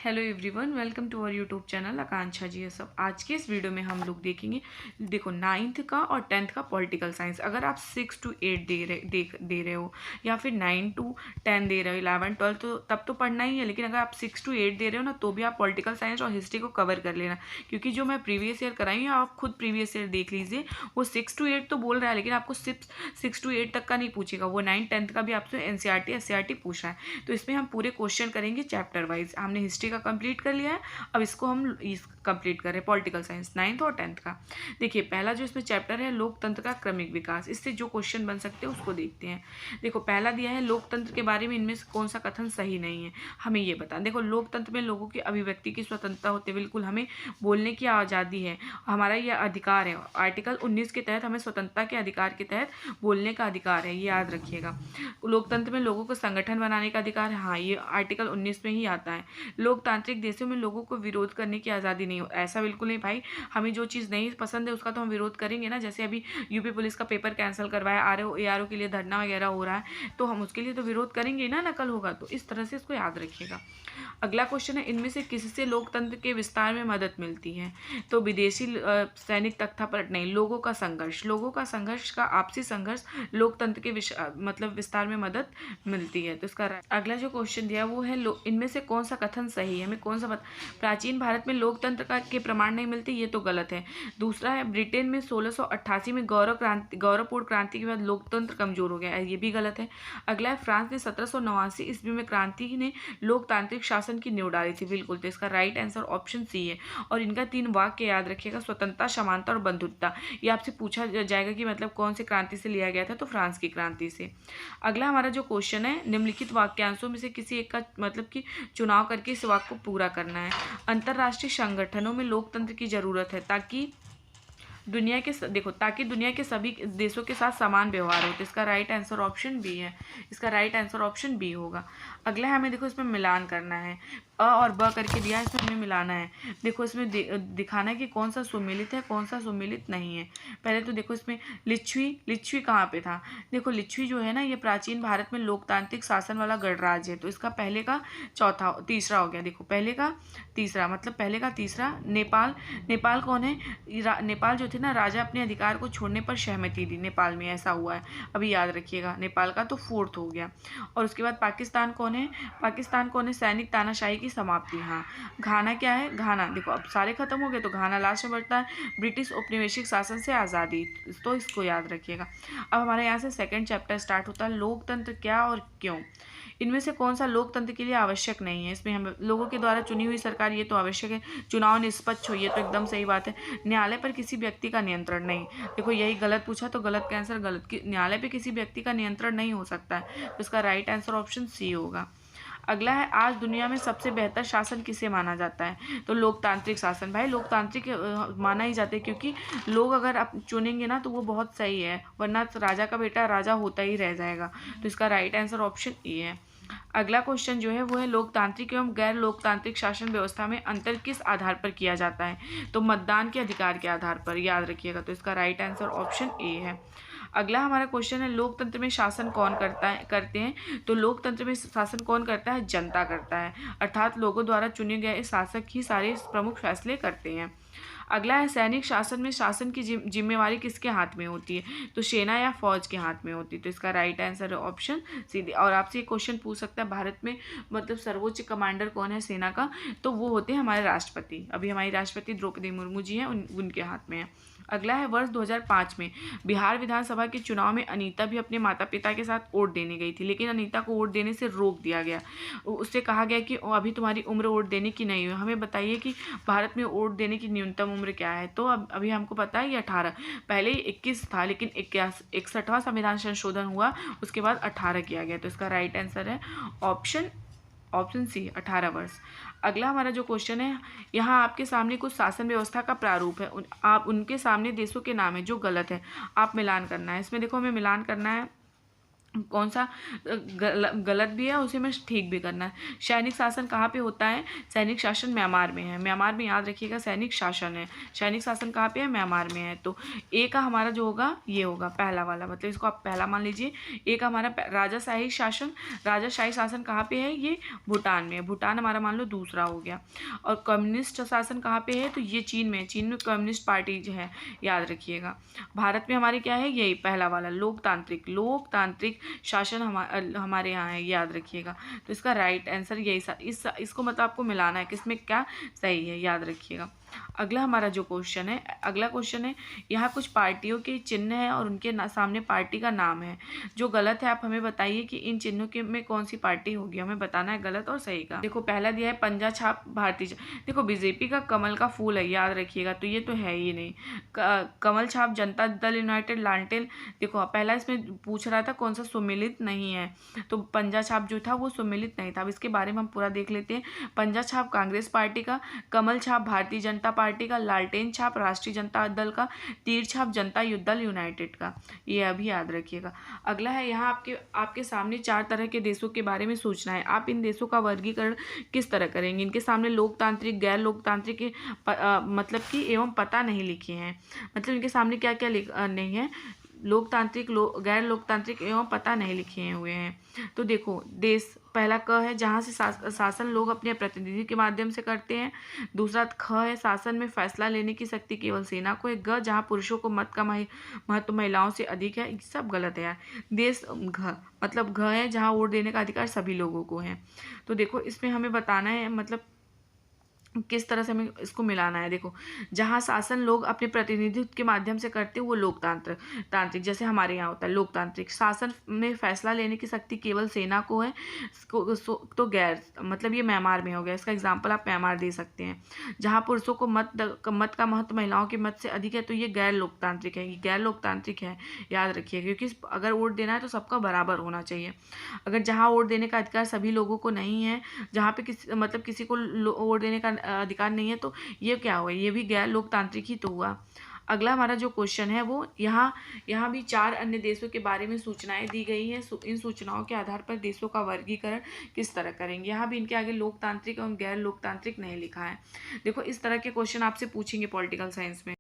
Hello everyone, welcome to our YouTube channel Akanksha ji. सब आज के इस वीडियो में हम लोग देखेंगे। देखो, नाइन्थ का और टेंथ का पॉलिटिकल साइंस, अगर आप 6 to 8 दे रहे हो या फिर 9 to 10 दे रहे हो, 11 12 तो तब तो पढ़ना ही है। लेकिन अगर आप 6 to 8 दे रहे हो ना, तो भी आप पॉलिटिकल साइंस और हिस्ट्री को कवर कर लेना, क्योंकि जो मैं प्रीवियस ईयर कराई हूँ आप खुद प्रीवियस ईयर देख लीजिए। वो 6 to 8 तो बोल रहा है, लेकिन आपको सिर्फ 6 to 8 तक का नहीं पूछेगा, वो 9 10th का भी आपसे एनसीईआरटी एससीईआरटी पूछ रहा है। तो इसमें हम पूरे क्वेश्चन करेंगे चैप्टर वाइज। हमने हिस्ट्री का कंप्लीट कर लिया है, अब इसको हम कंप्लीट कर रहे हैं पॉलिटिकल साइंस 9th और 10th का। देखिए, पहला जो इसमें चैप्टर है लोकतंत्र का क्रमिक विकास, इससे जो क्वेश्चन बन सकते हैं उसको देखते हैं। देखो, पहला दिया है लोकतंत्र के बारे में इनमें से कौन सा कथन सही नहीं है, हमें ये बता। देखो, लोकतंत्र में लोगों की अभिव्यक्ति की स्वतंत्रता होती है, बिल्कुल हमें बोलने की आज़ादी है, हमारा यह अधिकार है। आर्टिकल 19 के तहत हमें स्वतंत्रता के अधिकार के तहत बोलने का अधिकार है, ये याद रखिएगा। लोकतंत्र में लोगों को संगठन बनाने का अधिकार है, हाँ, ये आर्टिकल 19 में ही आता है। लोकतांत्रिक देशों में लोगों को विरोध करने की आज़ादी नहीं हो, ऐसा बिल्कुल नहीं भाई। हमें जो चीज़ नहीं पसंद है उसका तो हम विरोध करेंगे ना। जैसे अभी यूपी पुलिस का पेपर कैंसिल करवाया, आरओ एआरओ के लिए धरना वगैरह हो रहा है, तो हम उसके लिए तो विरोध करेंगे ना, नकल होगा तो। इस तरह से इसको याद रखिएगा। अगला क्वेश्चन है, इनमें से किससे लोकतंत्र के विस्तार में मदद मिलती है? तो विदेशी सैनिक तख्ता पलट नहीं, लोगों का संघर्ष, लोगों का संघर्ष का आपसी संघर्ष लोकतंत्र के मतलब विस्तार में मदद मिलती है। तो इसका अगला जो क्वेश्चन दिया वो है इनमें से कौन सा कथन सही है, हमें कौन सा प्राचीन भारत में लोकतंत्र का के प्रमाण नहीं मिलते, ये तो गलत है। दूसरा है ब्रिटेन में 1688 में गौरवपूर्ण क्रांति के बाद लोकतंत्र कमजोर हो गया, ये भी गलत है। अगला है फ्रांस ने 1789 ईस्वी में क्रांति ने लोकतांत्रिक शासन की नींव डाली थी, बिल्कुल। तो इसका राइट आंसर ऑप्शन सी है। और इनका 3 वाक्य याद रखिएगा, स्वतंत्रता, समानता और बंधुत्वता। ये आपसे पूछा जाएगा कि मतलब कौन से क्रांति से लिया गया था, तो फ्रांस की क्रांति से। अगला हमारा जो क्वेश्चन है, निम्नलिखित वाक्यांशों में से किसी एक का मतलब कि चुनाव करके इस वाक्य को पूरा करना है। अंतरराष्ट्रीय संगठनों में लोकतंत्र की जरूरत है ताकि दुनिया के सभी देशों के साथ समान व्यवहार हो। तो इसका राइट आंसर ऑप्शन बी है, इसका राइट आंसर ऑप्शन बी होगा। अगला है, हमें देखो इसमें मिलान करना है, अ और ब करके दिया है, इसमें हमें मिलाना है। देखो, इसमें दिखाना है कि कौन सा सुमेलित है, कौन सा सुमेलित नहीं है। पहले तो देखो, इसमें लिच्छवी कहाँ पे था। देखो, लिच्छवी जो है ना, ये प्राचीन भारत में लोकतांत्रिक शासन वाला गणराज्य है। तो इसका पहले का तीसरा हो गया। देखो, पहले का तीसरा मतलब पहले का तीसरा। नेपाल कौन है? नेपाल जो थे ना, राजा अपने अधिकार को छोड़ने पर सहमति दी, नेपाल में ऐसा हुआ है, अभी याद रखिएगा। नेपाल का तो 4th हो गया। और उसके बाद पाकिस्तान कौन है? सैनिक तानाशाही की समाप्ति, हाँ। घाना क्या है? घाना, देखो अब सारे खत्म हो गए तो घाना लास्ट में बढ़ता है, ब्रिटिश औपनिवेशिक शासन से आज़ादी। तो इसको याद रखिएगा। अब हमारे यहाँ से सेकंड चैप्टर स्टार्ट होता है, लोकतंत्र क्या और क्यों। इनमें से कौन सा लोकतंत्र के लिए आवश्यक नहीं है? इसमें हम लोगों के द्वारा चुनी हुई सरकार, ये तो आवश्यक है। चुनाव निष्पक्ष हो, ये तो एकदम सही बात है। न्यायालय पर किसी व्यक्ति का नियंत्रण नहीं, देखो यही गलत पूछा तो गलत का आंसर गलत, कि न्यायालय पर किसी व्यक्ति का नियंत्रण नहीं हो सकता है। तो इसका राइट आंसर ऑप्शन सी होगा। अगला है, आज दुनिया में सबसे बेहतर शासन किसे माना जाता है? तो लोकतांत्रिक शासन, भाई लोकतांत्रिक माना ही जाता है, क्योंकि लोग अगर आप चुनेंगे ना तो वो बहुत सही है, वरना राजा का बेटा राजा होता ही रह जाएगा। तो इसका राइट आंसर ऑप्शन ए है। अगला क्वेश्चन जो है वो है, लोकतांत्रिक एवं गैर लोकतांत्रिक शासन व्यवस्था में अंतर किस आधार पर किया जाता है? तो मतदान के अधिकार के आधार पर, याद रखिएगा। तो इसका राइट आंसर ऑप्शन ए है। अगला हमारा क्वेश्चन है, लोकतंत्र में शासन कौन करते हैं? तो लोकतंत्र में शासन कौन करता है? जनता करता है, अर्थात लोगों द्वारा चुने गए शासक ही सारे प्रमुख फैसले करते हैं। अगला है, सैनिक शासन में शासन की जिम्मेवारी किसके हाथ में होती है? तो सेना या फौज के हाथ में होती है। तो इसका राइट आंसर है ऑप्शन सी। और आपसे ये क्वेश्चन पूछ सकता है, भारत में मतलब सर्वोच्च कमांडर कौन है सेना का? तो वो होते हैं हमारे राष्ट्रपति। अभी हमारी राष्ट्रपति द्रौपदी मुर्मू जी हैं, उनके हाथ में है। अगला है, वर्ष 2005 में बिहार विधानसभा के चुनाव में अनीता भी अपने माता पिता के साथ वोट देने गई थी, लेकिन अनीता को वोट देने से रोक दिया गया। उससे कहा गया कि अभी तुम्हारी उम्र वोट देने की नहीं है। हमें बताइए कि भारत में वोट देने की न्यूनतम उम्र क्या है? तो अभी हमको पता है ये 18, पहले 21 था, लेकिन 61वां संविधान संशोधन हुआ, उसके बाद 18 किया गया। तो इसका राइट आंसर है ऑप्शन सी, 18 वर्ष। अगला हमारा जो क्वेश्चन है, यहाँ आपके सामने कुछ शासन व्यवस्था का प्रारूप है, आप उनके सामने देशों के नाम है जो गलत है, आप मिलान करना है। इसमें देखो, हमें मिलान करना है कौन सा गलत भी है उसे हमें ठीक भी करना है। सैनिक शासन कहाँ पे होता है? सैनिक शासन म्यांमार में है। म्यांमार में याद रखिएगा सैनिक शासन है। सैनिक शासन कहाँ पे है? म्यांमार में है। तो ए का हमारा जो होगा ये होगा पहला वाला, मतलब इसको आप पहला मान लीजिए। ए का हमारा राजाशाही शासन, राजाशाही शासन कहाँ पे है? ये भूटान में है। भूटान हमारा मान लो दूसरा हो गया। और कम्युनिस्ट शासन कहाँ पे है? तो ये चीन में है। चीन में कम्युनिस्ट पार्टी जो है, याद रखिएगा। भारत में हमारे क्या है? यही पहला वाला लोकतांत्रिक, लोकतांत्रिक शासन हमारे यहाँ है, याद रखिएगा। तो इसका राइट आंसर यही इसको मतलब आपको मिलाना है किसमें क्या सही है, याद रखिएगा। अगला हमारा जो क्वेश्चन है, अगला क्वेश्चन है, यहाँ कुछ पार्टियों के चिन्ह है और उनके सामने पार्टी का नाम है। जो गलत है आप हमें बताइए कि इन चिन्हों के में कौन सी पार्टी होगी, हमें बताना है गलत और सही का। देखो पहला दिया है पंजा छाप भारतीय देखो बीजेपी का कमल का फूल है, याद रखिएगा, तो ये तो है ही नहीं। कमल छाप जनता दल यूनाइटेड लालटेन, देखो पहला इसमें पूछ रहा था कौन सा सुमिलित नहीं है, तो पंजा छाप जो था वो सुमिलित नहीं था। अब इसके बारे में हम पूरा देख लेते हैं। पंजा छाप कांग्रेस पार्टी का, कमल छाप भारतीय जनता पार्टी का, लालटेन छाप राष्ट्रीय जनता दल का, तीर छाप जनता दल यूनाइटेड का। ये अभी याद रखिएगा। अगला है, यहाँ आपके सामने 4 तरह के देशों के बारे में सोचना है। आप इन देशों का वर्गीकरण किस तरह करेंगे? इनके सामने लोकतांत्रिक, गैर लोकतांत्रिक मतलब कि एवं पता नहीं लिखे हैं। मतलब इनके सामने क्या क्या नहीं है, लोकतांत्रिक, गैर लोकतांत्रिक एवं पता नहीं लिखे हुए हैं। तो देखो देश पहला क है, जहाँ से शासन लोग अपने प्रतिनिधि के माध्यम से करते हैं। दूसरा ख है, शासन में फैसला लेने की शक्ति केवल सेना को है। ग, जहाँ पुरुषों को मत का महत्व महिलाओं से अधिक है। सब गलत है यार। देश घ मतलब घ है, जहाँ वोट देने का अधिकार सभी लोगों को है। तो देखो इसमें हमें बताना है मतलब किस तरह से हमें इसको मिलाना है। देखो जहाँ शासन लोग अपने प्रतिनिधित्व के माध्यम से करते हैं वो तांत्रिक, जैसे हमारे यहाँ होता है लोकतांत्रिक। शासन में फैसला लेने की शक्ति केवल सेना को है, तो गैर मतलब ये म्यांमार में हो गया। इसका एग्जाम्पल आप म्यांमार दे सकते हैं। जहाँ पुरुषों को मत का महत्व महिलाओं के मत से अधिक है, तो ये गैर लोकतांत्रिक है। ये गैर लोकतांत्रिक है, याद रखिए, क्योंकि अगर वोट देना है तो सबका बराबर होना चाहिए। अगर जहाँ वोट देने का अधिकार सभी लोगों को नहीं है, जहाँ पे किसी को वोट देने का अधिकार नहीं है, तो ये क्या हुआ? ये भी गैर लोकतांत्रिक ही तो हुआ। अगला हमारा जो क्वेश्चन है वो यहाँ भी 4 अन्य देशों के बारे में सूचनाएं दी गई हैं। इन सूचनाओं के आधार पर देशों का वर्गीकरण किस तरह करेंगे? यहाँ भी इनके आगे लोकतांत्रिक और गैर लोकतांत्रिक नहीं लिखा है। देखो इस तरह के क्वेश्चन आपसे पूछेंगे पॉलिटिकल साइंस में।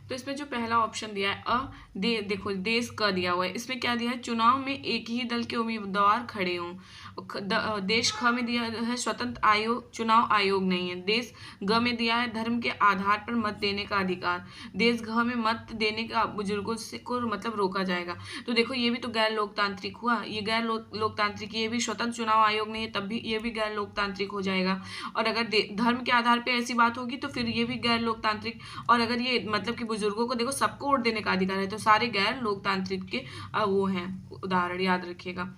तो इसमें जो पहला ऑप्शन दिया है देखो देश का दिया हुआ है। इसमें क्या दिया है? चुनाव में एक ही दल के उम्मीदवार खड़े हों। देश ख में दिया है स्वतंत्र आयोग, चुनाव आयोग नहीं है। देश ग में दिया है धर्म के आधार पर मत देने का अधिकार। देश घ में मत देने का बुजुर्गों से को मतलब रोका जाएगा। तो देखो ये भी तो गैर लोकतांत्रिक हुआ। ये गैर लोकतांत्रिक, ये भी स्वतंत्र चुनाव आयोग नहीं है, तब भी ये भी गैर लोकतांत्रिक हो जाएगा। और अगर धर्म के आधार पर ऐसी बात होगी तो फिर ये भी गैर लोकतांत्रिक। और अगर ये मतलब कि बुजुर्गों को देखो सबको वोट देने का अधिकार है, तो सारे गैर लोकतांत्रिक के वो हैं उदाहरण, याद रखिएगा।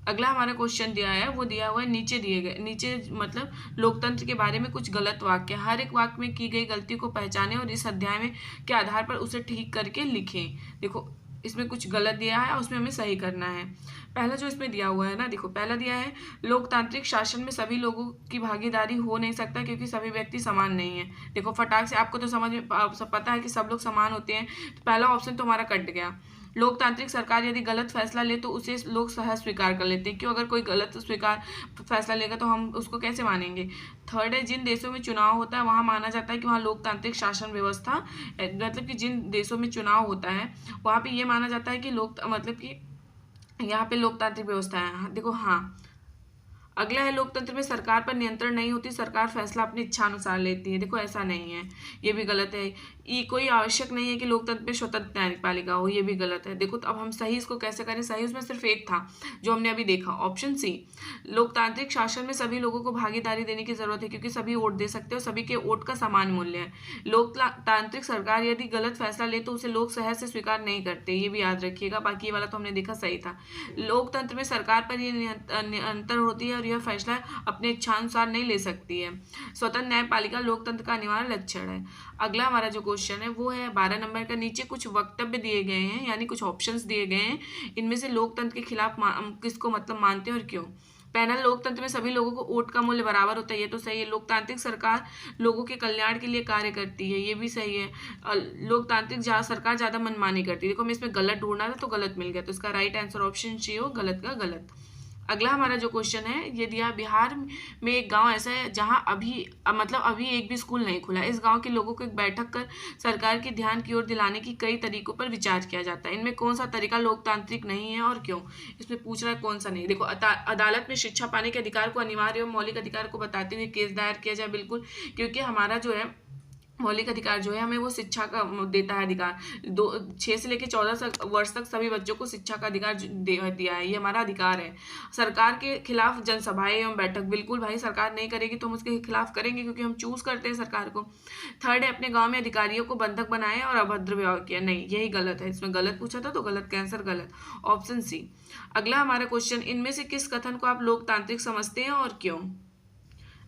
अगला हमारा क्वेश्चन दिया है, वो दिया हुआ है नीचे मतलब लोकतंत्र के बारे में कुछ गलत वाक्य। हर एक वाक्य में की गई गलती को पहचानें और इस अध्याय में के आधार पर उसे ठीक करके लिखें। देखो इसमें कुछ गलत दिया है, उसमें हमें सही करना है। पहला जो इसमें दिया हुआ है ना, देखो पहला दिया है लोकतांत्रिक शासन में सभी लोगों की भागीदारी हो नहीं सकता क्योंकि सभी व्यक्ति समान नहीं है। देखो फटाक से आपको तो समझ में सब पता है कि सब लोग समान होते हैं, तो पहला ऑप्शन तो हमारा कट गया। लोकतांत्रिक सरकार यदि गलत फैसला ले तो उसे लोग सहज स्वीकार कर लेते हैं। क्यों? अगर कोई गलत फैसला लेगा तो हम उसको कैसे मानेंगे? थर्ड है जिन देशों में चुनाव होता है वहाँ माना जाता है कि वहाँ लोकतांत्रिक शासन व्यवस्था, मतलब कि जिन देशों में चुनाव होता है वहाँ पे ये माना जाता है कि मतलब कि यहाँ पे लोकतांत्रिक व्यवस्था है। देखो हाँ। अगला है लोकतंत्र में सरकार पर नियंत्रण नहीं होती, सरकार फैसला अपनी इच्छा अनुसार लेती है। देखो ऐसा नहीं है, ये भी गलत है। कोई आवश्यक नहीं है कि लोकतंत्र में स्वतंत्र न्यायपालिका हो, ये भी गलत है। देखो तो अब हम सही इसको कैसे करें? सही उसमें सिर्फ एक था जो हमने अभी देखा, ऑप्शन सी। लोकतांत्रिक शासन में सभी लोगों को भागीदारी देने की जरूरत है क्योंकि सभी वोट दे सकते हैं और सभी के वोट का समान मूल्य है। लोकतांत्रिक सरकार यदि गलत फैसला ले तो उसे लोग सहज से स्वीकार नहीं करते, ये भी याद रखिएगा। बाकी ये वाला तो हमने देखा सही था। लोकतंत्र में सरकार पर ये नियंत्रण होती है और यह फैसला अपने इच्छानुसार नहीं ले सकती है। स्वतंत्र न्यायपालिका लोकतंत्र का अनिवार्य लक्षण है। अगला हमारा जो क्वेश्चन है वो है 12 नंबर का। नीचे कुछ वक्तव्य दिए गए हैं, यानी कुछ ऑप्शंस दिए गए हैं, इनमें से लोकतंत्र के खिलाफ किसको मतलब मानते हैं और क्यों? पैनल लोकतंत्र में सभी लोगों को वोट का मूल्य बराबर होता है, ये तो सही है। लोकतांत्रिक सरकार लोगों के कल्याण के लिए कार्य करती है, ये भी सही है। लोकतांत्रिक सरकार ज्यादा मनमानी करती है। देखो हमें इसमें गलत ढूंढना था तो गलत मिल गया, तो इसका राइट आंसर ऑप्शन सी हो, गलत का गलत। अगला हमारा जो क्वेश्चन है ये दिया, बिहार में एक गांव ऐसा है जहां अभी एक भी स्कूल नहीं खुला। इस गांव के लोगों को एक बैठक कर सरकार के ध्यान की ओर दिलाने की कई तरीकों पर विचार किया जाता है। इनमें कौन सा तरीका लोकतांत्रिक नहीं है और क्यों? इसमें पूछ रहा है कौन सा नहीं। देखो, अदालत में शिक्षा पाने के अधिकार को अनिवार्य एवं मौलिक अधिकार को बताते हुए केस दायर किया जाए, बिल्कुल, क्योंकि हमारा जो है मौलिक अधिकार जो है हमें वो शिक्षा का देता है अधिकार। 6 से लेकर 14 वर्ष तक सभी बच्चों को शिक्षा का अधिकार दिया है, ये हमारा अधिकार है। सरकार के खिलाफ जनसभाएं एवं बैठक, बिल्कुल भाई, सरकार नहीं करेगी तो हम उसके खिलाफ करेंगे, क्योंकि हम चूज करते हैं सरकार को। थर्ड है, अपने गांव में अधिकारियों को बंधक बनाया और अभद्र व्यवहार किया, नहीं, यही गलत है। इसमें गलत पूछा था तो गलत का आंसर गलत, ऑप्शन सी। अगला हमारा क्वेश्चन, इनमें से किस कथन को आप लोकतांत्रिक समझते हैं और क्यों?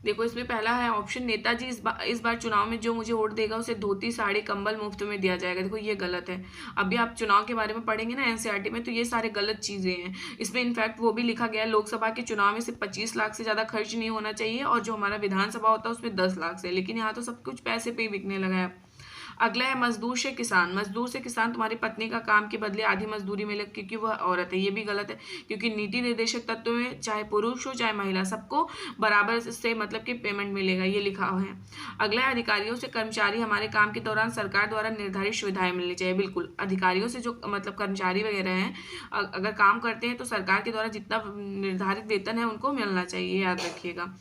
देखो इसमें पहला है ऑप्शन, नेताजी इस बार चुनाव में जो मुझे वोट देगा उसे धोती साड़ी कंबल मुफ्त में दिया जाएगा। देखो ये गलत है। अभी आप चुनाव के बारे में पढ़ेंगे ना एनसीईआरटी में, तो ये सारे गलत चीजें हैं। इसमें इनफैक्ट वो भी लिखा गया है, लोकसभा के चुनाव में सिर्फ 25 लाख से ज्यादा खर्च नहीं होना चाहिए, और जो हमारा विधानसभा होता है उसमें 10 लाख से, लेकिन यहाँ तो सब कुछ पैसे पे ही बिकने लगा है। अगला है मजदूर से किसान। मजदूर से किसान तुम्हारी पत्नी का काम के बदले आधी मजदूरी मिले क्योंकि वह औरत है, ये भी गलत है, क्योंकि नीति निर्देशक तत्व में चाहे पुरुष हो चाहे महिला, सबको बराबर से मतलब कि पेमेंट मिलेगा, ये लिखा हुआ है। अगला है अधिकारियों से कर्मचारी हमारे काम के दौरान सरकार द्वारा निर्धारित सुविधाएं मिलनी चाहिए, बिल्कुल। अधिकारियों से जो मतलब कर्मचारी वगैरह हैं अगर काम करते हैं तो सरकार के द्वारा जितना निर्धारित वेतन है उनको मिलना चाहिए, याद रखिएगा।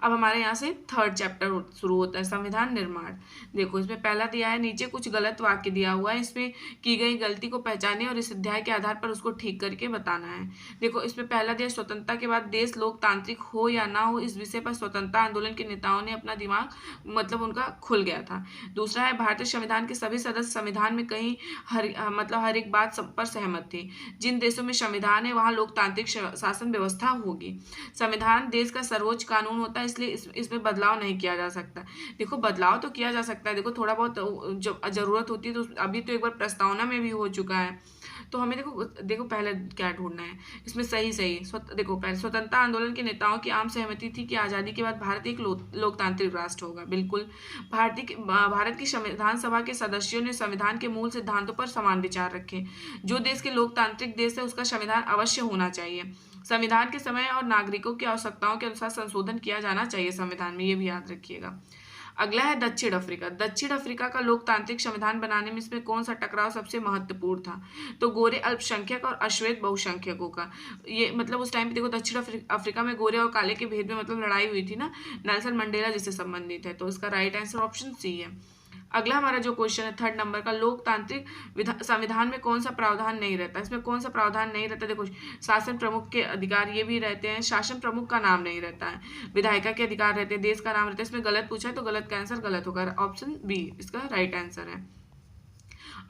अब हमारे यहाँ से थर्ड चैप्टर शुरू होता है, संविधान निर्माण। देखो इसमें पहला दिया है, नीचे कुछ गलत वाक्य दिया हुआ है, इसमें की गई गलती को पहचाने और इस अध्याय के आधार पर उसको ठीक करके बताना है। देखो इसमें पहला दिया, स्वतंत्रता के बाद देश लोकतांत्रिक हो या ना हो, इस विषय पर स्वतंत्रता आंदोलन के नेताओं ने अपना दिमाग मतलब उनका खुल गया था। दूसरा है, भारतीय संविधान के सभी सदस्य संविधान में कहीं हर एक बात पर सहमत थे। जिन देशों में संविधान है वहां लोकतांत्रिक शासन व्यवस्था होगी। संविधान देश का सर्वोच्च कानून होता है, इसलिए इसमें बदलाव नहीं किया जा सकता। देखो बदलाव तो किया जा सकता है, देखो थोड़ा बहुत जब जरूरत होती है, तो अभी तो एक बार प्रस्तावना में भी हो चुका है। तो हमें देखो पहले क्या ढूंढना है इसमें, सही देखो पहले, स्वतंत्रता आंदोलन के नेताओं की आम सहमति थी कि आजादी के बाद भारत एक लोकतांत्रिक राष्ट्र होगा, बिल्कुल। भारत की संविधान सभा के सदस्यों ने संविधान के मूल सिद्धांतों पर समान विचार रखे। जो देश के लोकतांत्रिक देश है उसका संविधान अवश्य होना चाहिए। संविधान के समय और नागरिकों की आवश्यकताओं के अनुसार संशोधन किया जाना चाहिए संविधान में, ये भी याद रखिएगा। अगला है दक्षिण अफ्रीका। दक्षिण अफ्रीका का लोकतांत्रिक संविधान बनाने में इसमें कौन सा टकराव सबसे महत्वपूर्ण था? तो गोरे अल्पसंख्यक और अश्वेत बहुसंख्यकों का। ये मतलब उस टाइम पे देखो दक्षिण अफ्रीका में गोरे और काले के भेद में मतलब लड़ाई हुई थी ना, नेल्सन मंडेला जिससे संबंधित है, तो इसका राइट आंसर ऑप्शन सी है। अगला हमारा जो क्वेश्चन है थर्ड नंबर का, लोकतांत्रिक संविधान में कौन सा प्रावधान नहीं रहता? इसमें कौन सा प्रावधान नहीं रहता? देखो शासन प्रमुख के अधिकार ये भी रहते हैं, शासन प्रमुख का नाम नहीं रहता है, विधायिका के अधिकार रहते हैं, देश का नाम रहता है। इसमें गलत पूछा है तो गलत का आंसर गलत होगा, ऑप्शन बी इसका राइट आंसर है।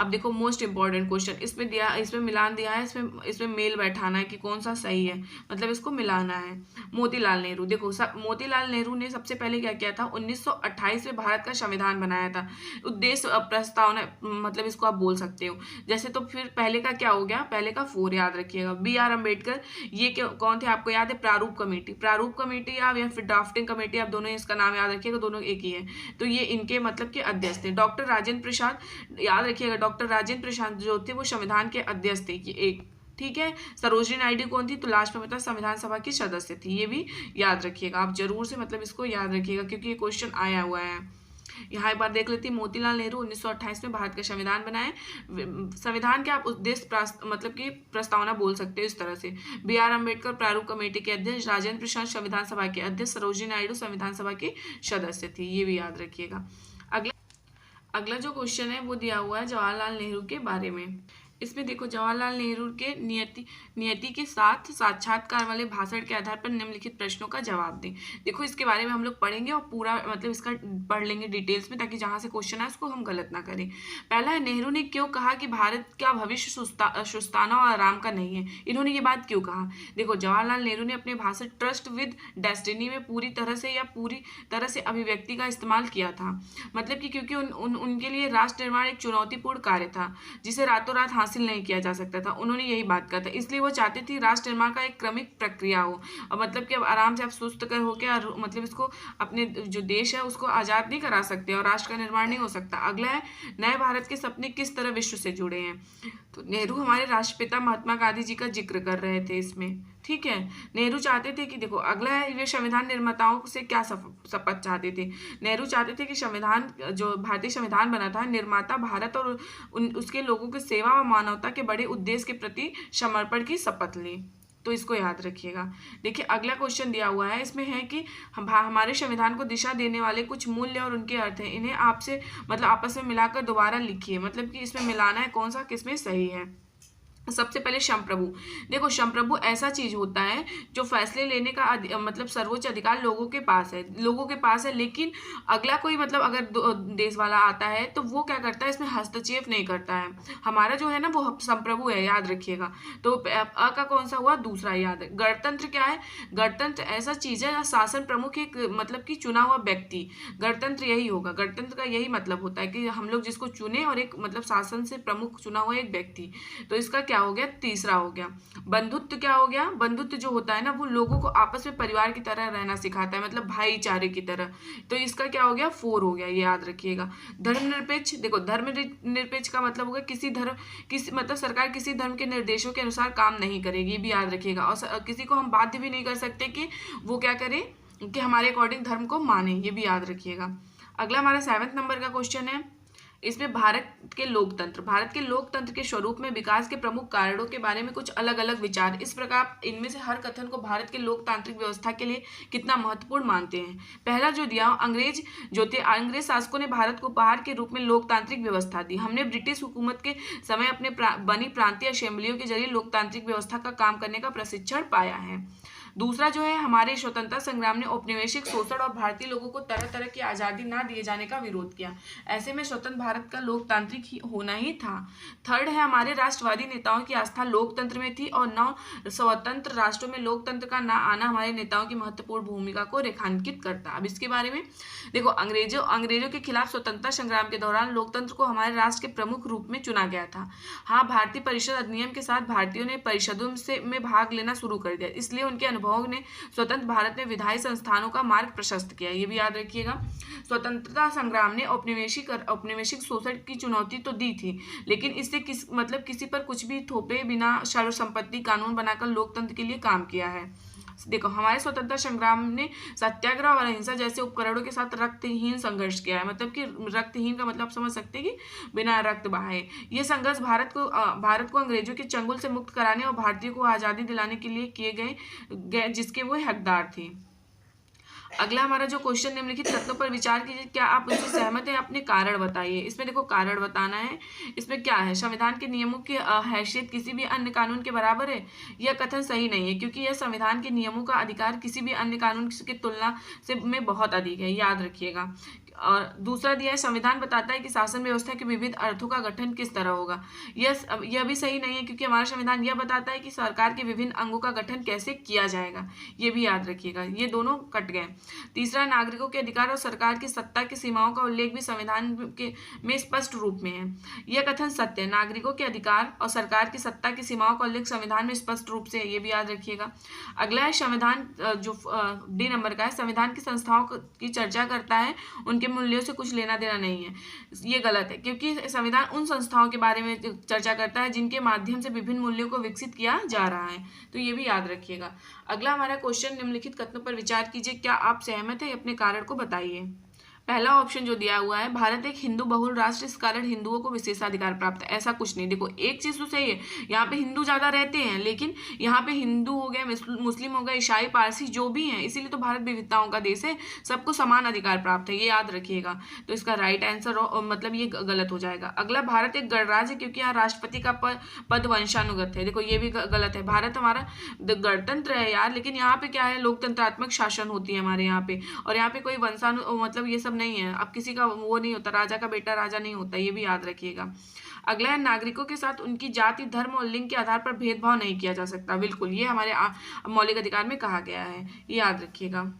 अब देखो मोस्ट इंपॉर्टेंट क्वेश्चन, इसमें मिलान दिया है, इसमें मेल बैठाना है कि कौन सा सही है, मतलब इसको मिलाना है। मोतीलाल नेहरू, देखो मोतीलाल नेहरू ने सबसे पहले क्या किया था, 1928 में भारत का संविधान बनाया था। उद्देश्य प्रस्तावना मतलब इसको आप बोल सकते हो जैसे, तो फिर पहले का क्या हो गया, पहले का 4 याद रखिएगा। BR अम्बेडकर, ये कौन थे आपको याद है? प्रारूप कमेटी या फिर ड्राफ्टिंग कमेटी, आप दोनों इसका नाम याद रखिएगा, दोनों एक ही है। तो ये इनके मतलब के अध्यक्ष थे। डॉक्टर राजेंद्र प्रसाद, याद रखिएगा, डॉक्टर राजेंद्र प्रसाद जो थे वो संविधान के अध्यक्ष थे, एक, ठीक है। सरोजिनी नायडू कौन थी? तो लास्ट में मतलब संविधान सभा की सदस्य थी, ये भी याद रखिएगा आप जरूर से, मतलब इसको याद रखिएगा क्योंकि ये क्वेश्चन आया हुआ है। यहाँ एक बार देख लेते हैं, मोतीलाल नेहरू 1928 में भारत का संविधान बनाए। संविधान के आप उद्देश्य मतलब कि प्रस्तावना बोल सकते हो इस तरह से, BR अम्बेडकर प्रारूप कमेटी के अध्यक्ष, राजेंद्र प्रसाद संविधान सभा के अध्यक्ष, सरोजिनी नायडू संविधान सभा के सदस्य थी, ये भी याद रखिएगा। अगला जो क्वेश्चन है वो दिया हुआ है जवाहरलाल नेहरू के बारे में। इसमें देखो जवाहरलाल नेहरू के नियति के साथ साक्षात्कार वाले भाषण के आधार पर निम्नलिखित प्रश्नों का जवाब दें। देखो इसके बारे में हम लोग पढ़ेंगे और पूरा मतलब इसका पढ़ लेंगे डिटेल्स में, ताकि जहां से क्वेश्चन आए उसको हम गलत ना करें। पहला है, नेहरू ने क्यों कहा कि भारत का भविष्य सुस्ताना और आराम का नहीं है? इन्होंने ये बात क्यों कहा? देखो जवाहरलाल नेहरू ने अपने भाषण ट्रस्ट विद डेस्टिनी में पूरी तरह से अभिव्यक्ति का इस्तेमाल किया था, मतलब कि क्योंकि उनके लिए राष्ट्र निर्माण एक चुनौतीपूर्ण कार्य था जिसे रातों रात हासिल नहीं किया जा सकता था। उन्होंने यही बात कहा था, इसलिए वो चाहते थे राष्ट्र निर्माण का एक क्रमिक प्रक्रिया हो, और मतलब कि अब आराम से आप सुस्त कर होके और मतलब इसको अपने जो देश है उसको आज़ाद नहीं करा सकते और राष्ट्र का निर्माण नहीं हो सकता। अगला है, नए भारत के सपने किस तरह विश्व से जुड़े हैं। तो नेहरू हमारे राष्ट्रपिता महात्मा गांधी जी का जिक्र कर रहे थे इसमें, ठीक है। नेहरू चाहते थे कि देखो अगला है, वे संविधान निर्माताओं से क्या शपथ चाहते थे। नेहरू चाहते थे कि संविधान, जो भारतीय संविधान बना था, निर्माता भारत और उसके लोगों की सेवा और मानवता के बड़े उद्देश्य के प्रति समर्पण की शपथ लें। तो इसको याद रखिएगा। देखिए अगला क्वेश्चन दिया हुआ है, इसमें है कि हमारे संविधान को दिशा देने वाले कुछ मूल्य और उनके अर्थ हैं, इन्हें आपसे मतलब आपस में मिलाकर दोबारा लिखिए। मतलब कि इसमें मिलाना है कौन सा किसमें सही है। सबसे पहले संप्रभु। देखो संप्रभु ऐसा चीज होता है जो फैसले लेने का मतलब सर्वोच्च अधिकार लोगों के पास है, लेकिन अगला कोई मतलब अगर देश वाला आता है तो वो क्या करता है, इसमें हस्तक्षेप नहीं करता है। हमारा जो है ना वो संप्रभु है, याद रखिएगा। तो अ का कौन सा हुआ, दूसरा याद है। गणतंत्र क्या है, गणतंत्र ऐसा चीज है शासन प्रमुख एक मतलब कि चुना हुआ व्यक्ति, गणतंत्र यही होगा। गणतंत्र का यही मतलब होता है कि हम लोग जिसको चुने और एक मतलब शासन से प्रमुख चुना हुआ एक व्यक्ति। तो इसका क्या हो गया, तीसरा हो गया। बंधुत्व क्या हो गया, बंधुत्व जो होता है ना वो लोगों को आपस में परिवार की तरह रहना सिखाता है, मतलब भाईचारे की तरह। तो इसका क्या हो गया, 4 हो गया, ये याद रखिएगा। धर्मनिरपेक्ष, देखो धर्मनिरपेक्ष का मतलब होगा किसी मतलब सरकार किसी धर्म के निर्देशों के अनुसार काम नहीं करेगी, ये भी याद रखिएगा। और किसी को हम बाध्य भी नहीं कर सकते कि वो क्या करे, कि हमारे अकॉर्डिंग धर्म को माने, ये भी याद रखिएगा। अगला हमारा 7वें नंबर का क्वेश्चन है, इसमें भारत के लोकतंत्र के स्वरूप में विकास के प्रमुख कारणों के बारे में कुछ अलग अलग विचार। इस प्रकार इनमें से हर कथन को भारत के लोकतांत्रिक व्यवस्था के लिए कितना महत्वपूर्ण मानते हैं। पहला जो दिया, अंग्रेज शासकों ने भारत को उपहार के रूप में लोकतांत्रिक व्यवस्था दी। हमने ब्रिटिश हुकूमत के समय अपने बनी प्रांतीय असेंबलियों के जरिए लोकतांत्रिक व्यवस्था का काम करने का प्रशिक्षण पाया है। दूसरा जो है, हमारे स्वतंत्रता संग्राम ने औपनिवेशिक शोषण और भारतीय लोगों को तरह तरह की आज़ादी ना दिए जाने का विरोध किया। ऐसे में स्वतंत्र भारत का लोकतांत्रिक ही होना ही था। थर्ड है, हमारे राष्ट्रवादी नेताओं की आस्था लोकतंत्र में थी और नौ स्वतंत्र राष्ट्रों में लोकतंत्र का ना आना हमारे नेताओं की महत्वपूर्ण भूमिका को रेखांकित करता। अब इसके बारे में देखो, अंग्रेजों के खिलाफ स्वतंत्रता संग्राम के दौरान लोकतंत्र को हमारे राष्ट्र के प्रमुख रूप में चुना गया था। हाँ, भारतीय परिषद अधिनियम के साथ भारतीयों ने परिषदों में भाग लेना शुरू कर दिया, इसलिए उनके अनुभवों ने स्वतंत्र भारत में विधायी संस्थानों का मार्ग प्रशस्त किया, ये भी याद रखिएगा। स्वतंत्रता संग्राम ने औपनिवेशिक शोषण की चुनौती तो दी थी, लेकिन इससे किसी पर कुछ भी थोपे बिना सर्व संपत्ति कानून बनाकर लोकतंत्र के लिए काम किया है। देखो, हमारे स्वतंत्रता संग्राम ने सत्याग्रह और अहिंसा जैसे उपकरणों के साथ रक्तहीन संघर्ष किया है। मतलब कि रक्तहीन का मतलब आप समझ सकते हैं कि बिना रक्त बहाए। ये संघर्ष भारत को अंग्रेजों के चंगुल से मुक्त कराने और भारतीयों को आज़ादी दिलाने के लिए किए गए जिसके वो हकदार थे। अगला हमारा जो क्वेश्चन, निम्नलिखित तथ्यों पर विचार कीजिए, क्या आप उनसे सहमत हैं, अपने कारण बताइए। इसमें देखो कारण बताना है। इसमें क्या है, संविधान के नियमों की हैसियत किसी भी अन्य कानून के बराबर है। यह कथन सही नहीं है, क्योंकि यह संविधान के नियमों का अधिकार किसी भी अन्य कानून की तुलना से में बहुत अधिक है, याद रखिएगा। और दूसरा दिया है, संविधान बताता है कि शासन व्यवस्था के विविध अर्थों का गठन किस तरह होगा। यह भी सही नहीं है, क्योंकि हमारा संविधान यह बताता है कि सरकार के विभिन्न अंगों का गठन कैसे किया जाएगा, ये भी याद रखिएगा। ये दोनों कट गए। तीसरा, नागरिकों के अधिकार और सरकार की सत्ता की सीमाओं का उल्लेख भी संविधान में स्पष्ट रूप में है। यह कथन सत्य है, नागरिकों के अधिकार और सरकार की सत्ता की सीमाओं का उल्लेख संविधान में स्पष्ट रूप से है, ये भी याद रखिएगा। अगला है संविधान, जो डी नंबर का है, संविधान की संस्थाओं की चर्चा करता है, उनके मूल्यों से कुछ लेना देना नहीं है। ये गलत है, क्योंकि संविधान उन संस्थाओं के बारे में चर्चा करता है जिनके माध्यम से विभिन्न मूल्यों को विकसित किया जा रहा है। तो ये भी याद रखिएगा। अगला हमारा क्वेश्चन, निम्नलिखित कथनों पर विचार कीजिए, क्या आप सहमत हैं, अपने कारण को बताइए। पहला ऑप्शन जो दिया हुआ है, भारत एक हिंदू बहुल राष्ट्र, इस कारण हिंदुओं को विशेषाधिकार प्राप्त है। ऐसा कुछ नहीं। देखो, एक चीज तो सही है, यहाँ पे हिंदू ज्यादा रहते हैं, लेकिन यहाँ पे हिंदू हो गए, मुस्लिम हो गए, ईसाई, पारसी जो भी हैं, इसीलिए तो भारत विविधताओं का देश है, सबको समान अधिकार प्राप्त है, ये याद रखिएगा। तो इसका राइट आंसर मतलब ये गलत हो जाएगा। अगला, भारत एक गणराज्य क्योंकि यहाँ राष्ट्रपति का पद वंशानुगत है। देखो, ये भी गलत है। भारत हमारा गणतंत्र है यार, लेकिन यहाँ पे क्या है, लोकतंत्रात्मक शासन होती है हमारे यहाँ पे, और यहाँ पे कोई मतलब ये नहीं है। अब किसी का वो नहीं होता, राजा का बेटा राजा नहीं होता, ये भी याद रखिएगा। अगला है, नागरिकों के साथ उनकी जाति, धर्म और लिंग के आधार पर भेदभाव नहीं किया जा सकता। बिल्कुल, ये हमारे मौलिक अधिकार में कहा गया है, ये याद रखिएगा।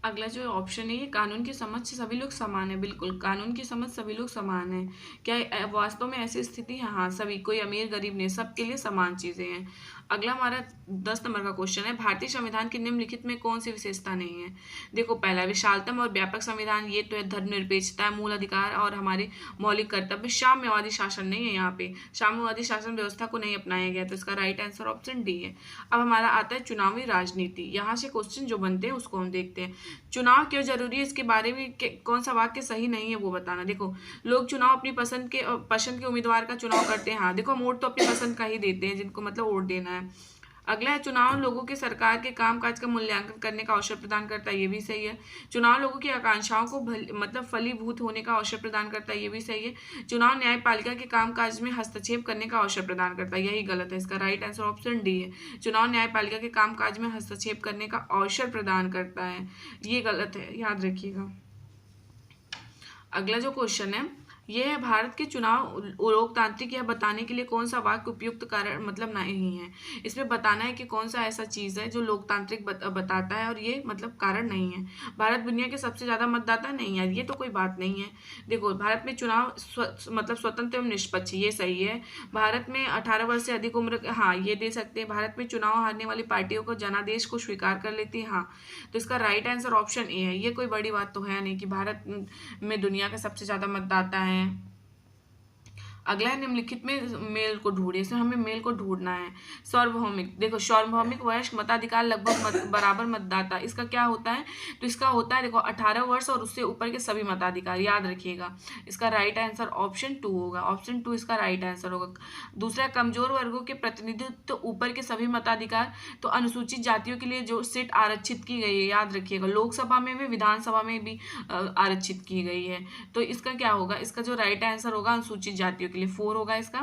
अगला जो ऑप्शन है ये कानून की समझ से सभी लोग समान है। बिल्कुल, कानून की समझ सभी लोग समान है। क्या वास्तव में ऐसी स्थिति है? हाँ, सभी, कोई अमीर गरीब नहीं, सबके लिए समान चीजें हैं। अगला हमारा 10 नंबर का क्वेश्चन है, भारतीय संविधान की निम्नलिखित में कौन सी विशेषता नहीं है? देखो, पहला विशालतम और व्यापक संविधान, ये तो है धर्मनिरपेक्षता, मूल अधिकार और हमारे मौलिक कर्तव्य। साम्यवादी शासन नहीं है, यहाँ पे साम्यवादी शासन व्यवस्था को नहीं अपनाया गया, तो इसका राइट आंसर ऑप्शन डी है। अब हमारा आता है चुनावी राजनीति। यहाँ से क्वेश्चन जो बनते हैं उसको हम देखते हैं। चुनाव क्यों जरूरी है, इसके बारे में कौन सा वाक्य सही नहीं है वो बताना। देखो, लोग चुनाव अपनी पसंद के उम्मीदवार का चुनाव करते हैं। हाँ देखो, हम वोट तो अपनी पसंद का ही देते हैं, जिनको मतलब वोट देना है। अगला है, चुनाव लोगों के सरकार के कामकाज का मूल्यांकन करने का अवसर प्रदान करता है, ये भी सही है। चुनाव लोगों की आकांक्षाओं को मतलब फलीभूत होने का अवसर प्रदान करता है, ये भी सही है। चुनाव न्यायपालिका के कामकाज में हस्तक्षेप करने का अवसर प्रदान करता है, यही गलत है। इसका राइट आंसर ऑप्शन डी है। चुनाव न्यायपालिका के कामकाज में हस्तक्षेप करने का अवसर प्रदान करता है, ये गलत है, याद रखिएगा। अगला जो क्वेश्चन है ये है, भारत के चुनाव लोकतांत्रिक यह बताने के लिए कौन सा वाक्य उपयुक्त कारण मतलब नहीं है। इसमें बताना है कि कौन सा ऐसा चीज़ है जो लोकतांत्रिक बताता है और ये मतलब कारण नहीं है। भारत दुनिया के सबसे ज़्यादा मतदाता नहीं है, ये तो कोई बात नहीं है। देखो, भारत में चुनाव मतलब स्वतंत्र एवं निष्पक्ष, ये सही है। भारत में 18 वर्ष से अधिक उम्र, हाँ ये दे सकते हैं। भारत में चुनाव हारने वाली पार्टियों को जनादेश को स्वीकार कर लेती है, हाँ, तो इसका राइट आंसर ऑप्शन ए है। ये कोई बड़ी बात तो है नहीं कि भारत में दुनिया का सबसे ज़्यादा मतदाता है। अगला है, निम्नलिखित में मेल को ढूंढे, इसमें हमें मेल को ढूंढना है। सार्वभौमिक, देखो सार्वभौमिक वयस्क मताधिकार लगभग बराबर मतदाता, इसका क्या होता है? तो इसका होता है देखो 18 वर्ष और उससे ऊपर के सभी मताधिकार, याद रखिएगा। इसका राइट आंसर ऑप्शन 2 होगा, ऑप्शन 2 इसका राइट आंसर होगा। दूसरा, कमजोर वर्गों के प्रतिनिधित्व ऊपर के सभी मताधिकार, तो अनुसूचित जातियों के लिए जो सीट आरक्षित की गई है, याद रखिएगा, लोकसभा में भी विधानसभा में भी आरक्षित की गई है, तो इसका क्या होगा? इसका जो राइट आंसर होगा अनुसूचित जातियों के लिए 4 होगा इसका।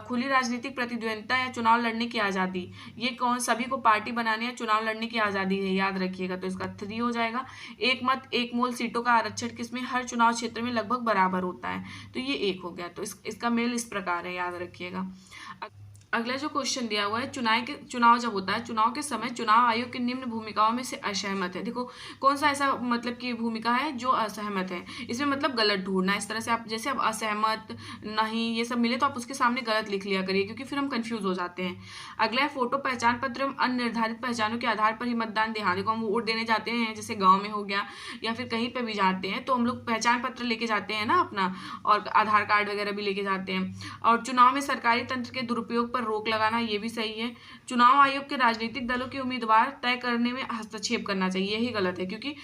खुली राजनीतिक प्रतिद्वंदिता या चुनाव लड़ने की आज़ादी, ये कौन? सभी को पार्टी बनाने या चुनाव लड़ने की आज़ादी है, याद रखिएगा, तो इसका 3 हो जाएगा। एक मत एक मोल सीटों का आरक्षण किसमें? हर चुनाव क्षेत्र में लगभग बराबर होता है, तो ये 1 हो गया। तो इसका मेल इस प्रकार है, याद रखिएगा। अगला जो क्वेश्चन दिया हुआ है, चुनाव जब होता है, चुनाव के समय चुनाव आयोग की निम्न भूमिकाओं में से असहमत है। देखो, कौन सा ऐसा मतलब की भूमिका है जो असहमत है? इसमें मतलब गलत ढूंढना। इस तरह से आप जैसे आप असहमत, नहीं, ये सब मिले तो आप उसके सामने गलत लिख लिया करिए, क्योंकि फिर हम कंफ्यूज हो जाते हैं। अगला है, फोटो पहचान पत्र एवं अन्य निर्धारित पहचानों के आधार पर ही मतदान दे। हाँ देखो, हम वोट देने जाते हैं, जैसे गाँव में हो गया या फिर कहीं पर भी जाते हैं, तो हम लोग पहचान पत्र लेके जाते हैं ना अपना, और आधार कार्ड वगैरह भी लेके जाते हैं। और चुनाव में सरकारी तंत्र के दुरुपयोग पर रोक लगाना, ये भी सही है। चुनाव आयोग के राजनीतिक दलों के उम्मीदवार तय करने में हस्तक्षेप करना चाहिए, यही गलत है, क्योंकि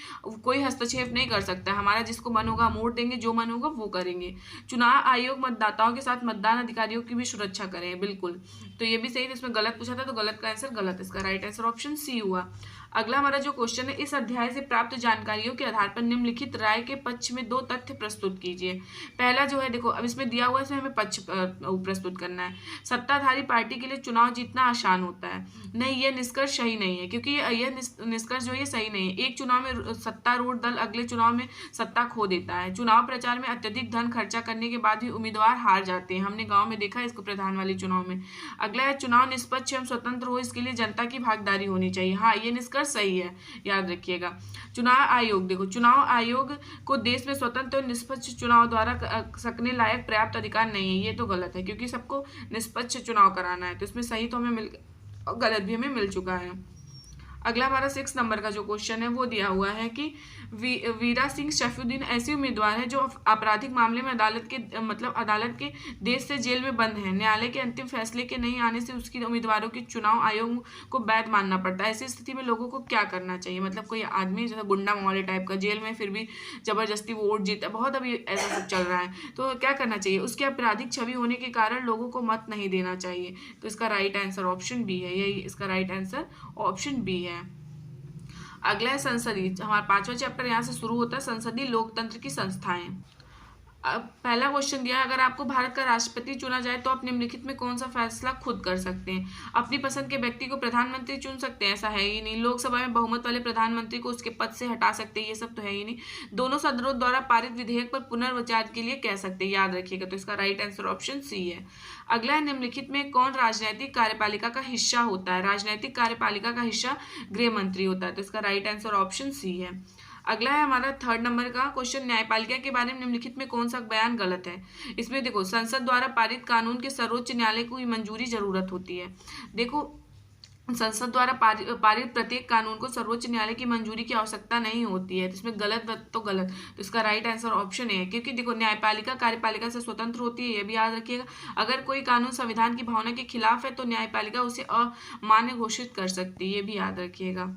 कोई हस्तक्षेप नहीं कर सकता। हमारा जिसको मन होगा हम वोट देंगे, जो मन होगा वो करेंगे। चुनाव आयोग मतदाताओं के साथ मतदान अधिकारियों की भी सुरक्षा करे, बिल्कुल, तो ये भी सही है। इसमें गलत पूछा था तो गलत का आंसर गलत, इसका राइट आंसर ऑप्शन सी हुआ। अगला हमारा जो क्वेश्चन है, इस अध्याय से प्राप्त जानकारियों के आधार पर निम्नलिखित राय के पक्ष में 2 तथ्य प्रस्तुत कीजिए। पहला जो है, देखो अब इसमें दिया हुआ है, इसमें हमें पक्ष प्रस्तुत करना है। सत्ताधारी पार्टी के लिए चुनाव जीतना आसान होता है, नहीं, यह निष्कर्ष सही नहीं है, क्योंकि यह निष्कर्ष जो है सही नहीं है। एक चुनाव में सत्तारूढ़ दल अगले चुनाव में सत्ता खो देता है। चुनाव प्रचार में अत्यधिक धन खर्चा करने के बाद भी उम्मीदवार हार जाते हैं, हमने गाँव में देखा है इसको, प्रधान वाले चुनाव में। अगला है, चुनाव निष्पक्ष एवं स्वतंत्र हो, इसके लिए जनता की भागीदारी होनी चाहिए। हाँ, ये निष्कर्ष सही है, याद रखिएगा। चुनाव आयोग, देखो चुनाव आयोग को देश में स्वतंत्र और निष्पक्ष चुनाव द्वारा सकने लायक पर्याप्त अधिकार नहीं है, ये तो गलत है, क्योंकि सबको निष्पक्ष चुनाव कराना है, तो इसमें सही तो हमें मिल, गलत भी हमें मिल चुका है। अगला हमारा 6 नंबर का जो क्वेश्चन है वो दिया हुआ है कि वीरा सिंह सैफुद्दीन ऐसी उम्मीदवार है जो आपराधिक मामले में अदालत के देश से जेल में बंद है। न्यायालय के अंतिम फैसले के नहीं आने से उसकी उम्मीदवारों के चुनाव आयोग को वैध मानना पड़ता है। ऐसी स्थिति में लोगों को क्या करना चाहिए? मतलब कोई आदमी जैसे गुंडा मामले टाइप का, जेल में फिर भी जबरदस्ती वोट जीता, बहुत अभी ऐसा सब चल रहा है, तो क्या करना चाहिए? उसकी आपराधिक छवि होने के कारण लोगों को मत नहीं देना चाहिए, तो इसका राइट आंसर ऑप्शन बी है, यही इसका राइट आंसर ऑप्शन बी है। अगला है संसदीय, हमारा 5वां चैप्टर यहाँ से शुरू होता है, संसदीय लोकतंत्र की संस्थाएं। अब पहला क्वेश्चन दिया है, अगर आपको भारत का राष्ट्रपति चुना जाए तो आप निम्नलिखित में कौन सा फैसला खुद कर सकते हैं? अपनी पसंद के व्यक्ति को प्रधानमंत्री चुन सकते हैं, ऐसा है ही नहीं। लोकसभा में बहुमत वाले प्रधानमंत्री को उसके पद से हटा सकते हैं, ये सब तो है ही नहीं। दोनों सदनों द्वारा पारित विधेयक पर पुनर्विचार के लिए कह सकते हैं, याद रखिएगा। तो इसका राइट आंसर ऑप्शन सी है। अगला है, निम्नलिखित में कौन राजनैतिक कार्यपालिका का हिस्सा होता है? राजनैतिक कार्यपालिका का हिस्सा गृह मंत्री होता है, तो इसका राइट आंसर ऑप्शन सी है। अगला है हमारा 3rd नंबर का क्वेश्चन, न्यायपालिका के बारे में निम्नलिखित में कौन सा बयान गलत है? इसमें देखो, संसद द्वारा पारित कानून के सर्वोच्च न्यायालय को मंजूरी जरूरत होती है। देखो, संसद द्वारा पारित प्रत्येक कानून को सर्वोच्च न्यायालय की मंजूरी की आवश्यकता नहीं होती है, तो इसमें गलत तो गलत, तो इसका राइट आंसर ऑप्शन है। क्योंकि देखो, न्यायपालिका कार्यपालिका से स्वतंत्र होती है, ये भी याद रखिएगा। अगर कोई कानून संविधान की भावना के खिलाफ है तो न्यायपालिका उसे अमान्य घोषित कर सकती है, ये भी याद रखिएगा।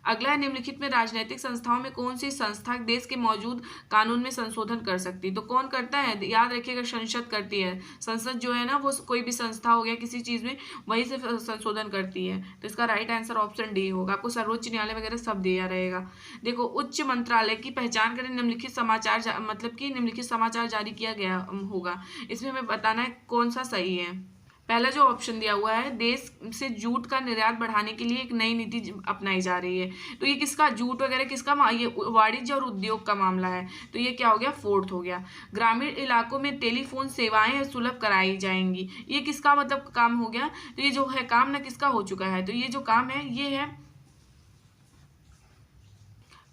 अगला है, निम्नलिखित में राजनीतिक संस्थाओं में कौन सी संस्था देश के मौजूद कानून में संशोधन कर सकती है? तो कौन करता है? याद रखिएगा, संसद करती है। संसद जो है ना, वो कोई भी संस्था हो गया किसी चीज में, वही से संशोधन करती है, तो इसका राइट आंसर ऑप्शन डी होगा। आपको सर्वोच्च न्यायालय वगैरह सब दिया रहेगा। देखो, उच्च मंत्रालय की पहचान करें, निम्नलिखित समाचार मतलब कि निम्नलिखित समाचार जारी किया गया होगा। इसमें हमें बताना है कौन सा सही है। पहला जो ऑप्शन दिया हुआ है, देश से जूट का निर्यात बढ़ाने के लिए एक नई नीति अपनाई जा रही है, तो ये किसका, जूट वगैरह किसका, ये वाणिज्य और उद्योग का मामला है, तो ये क्या हो गया, फोर्थ हो गया। ग्रामीण इलाकों में टेलीफोन सेवाएं सुलभ कराई जाएंगी, ये किसका मतलब काम हो गया? तो ये जो है काम ना किसका हो चुका है, तो ये जो काम है ये है,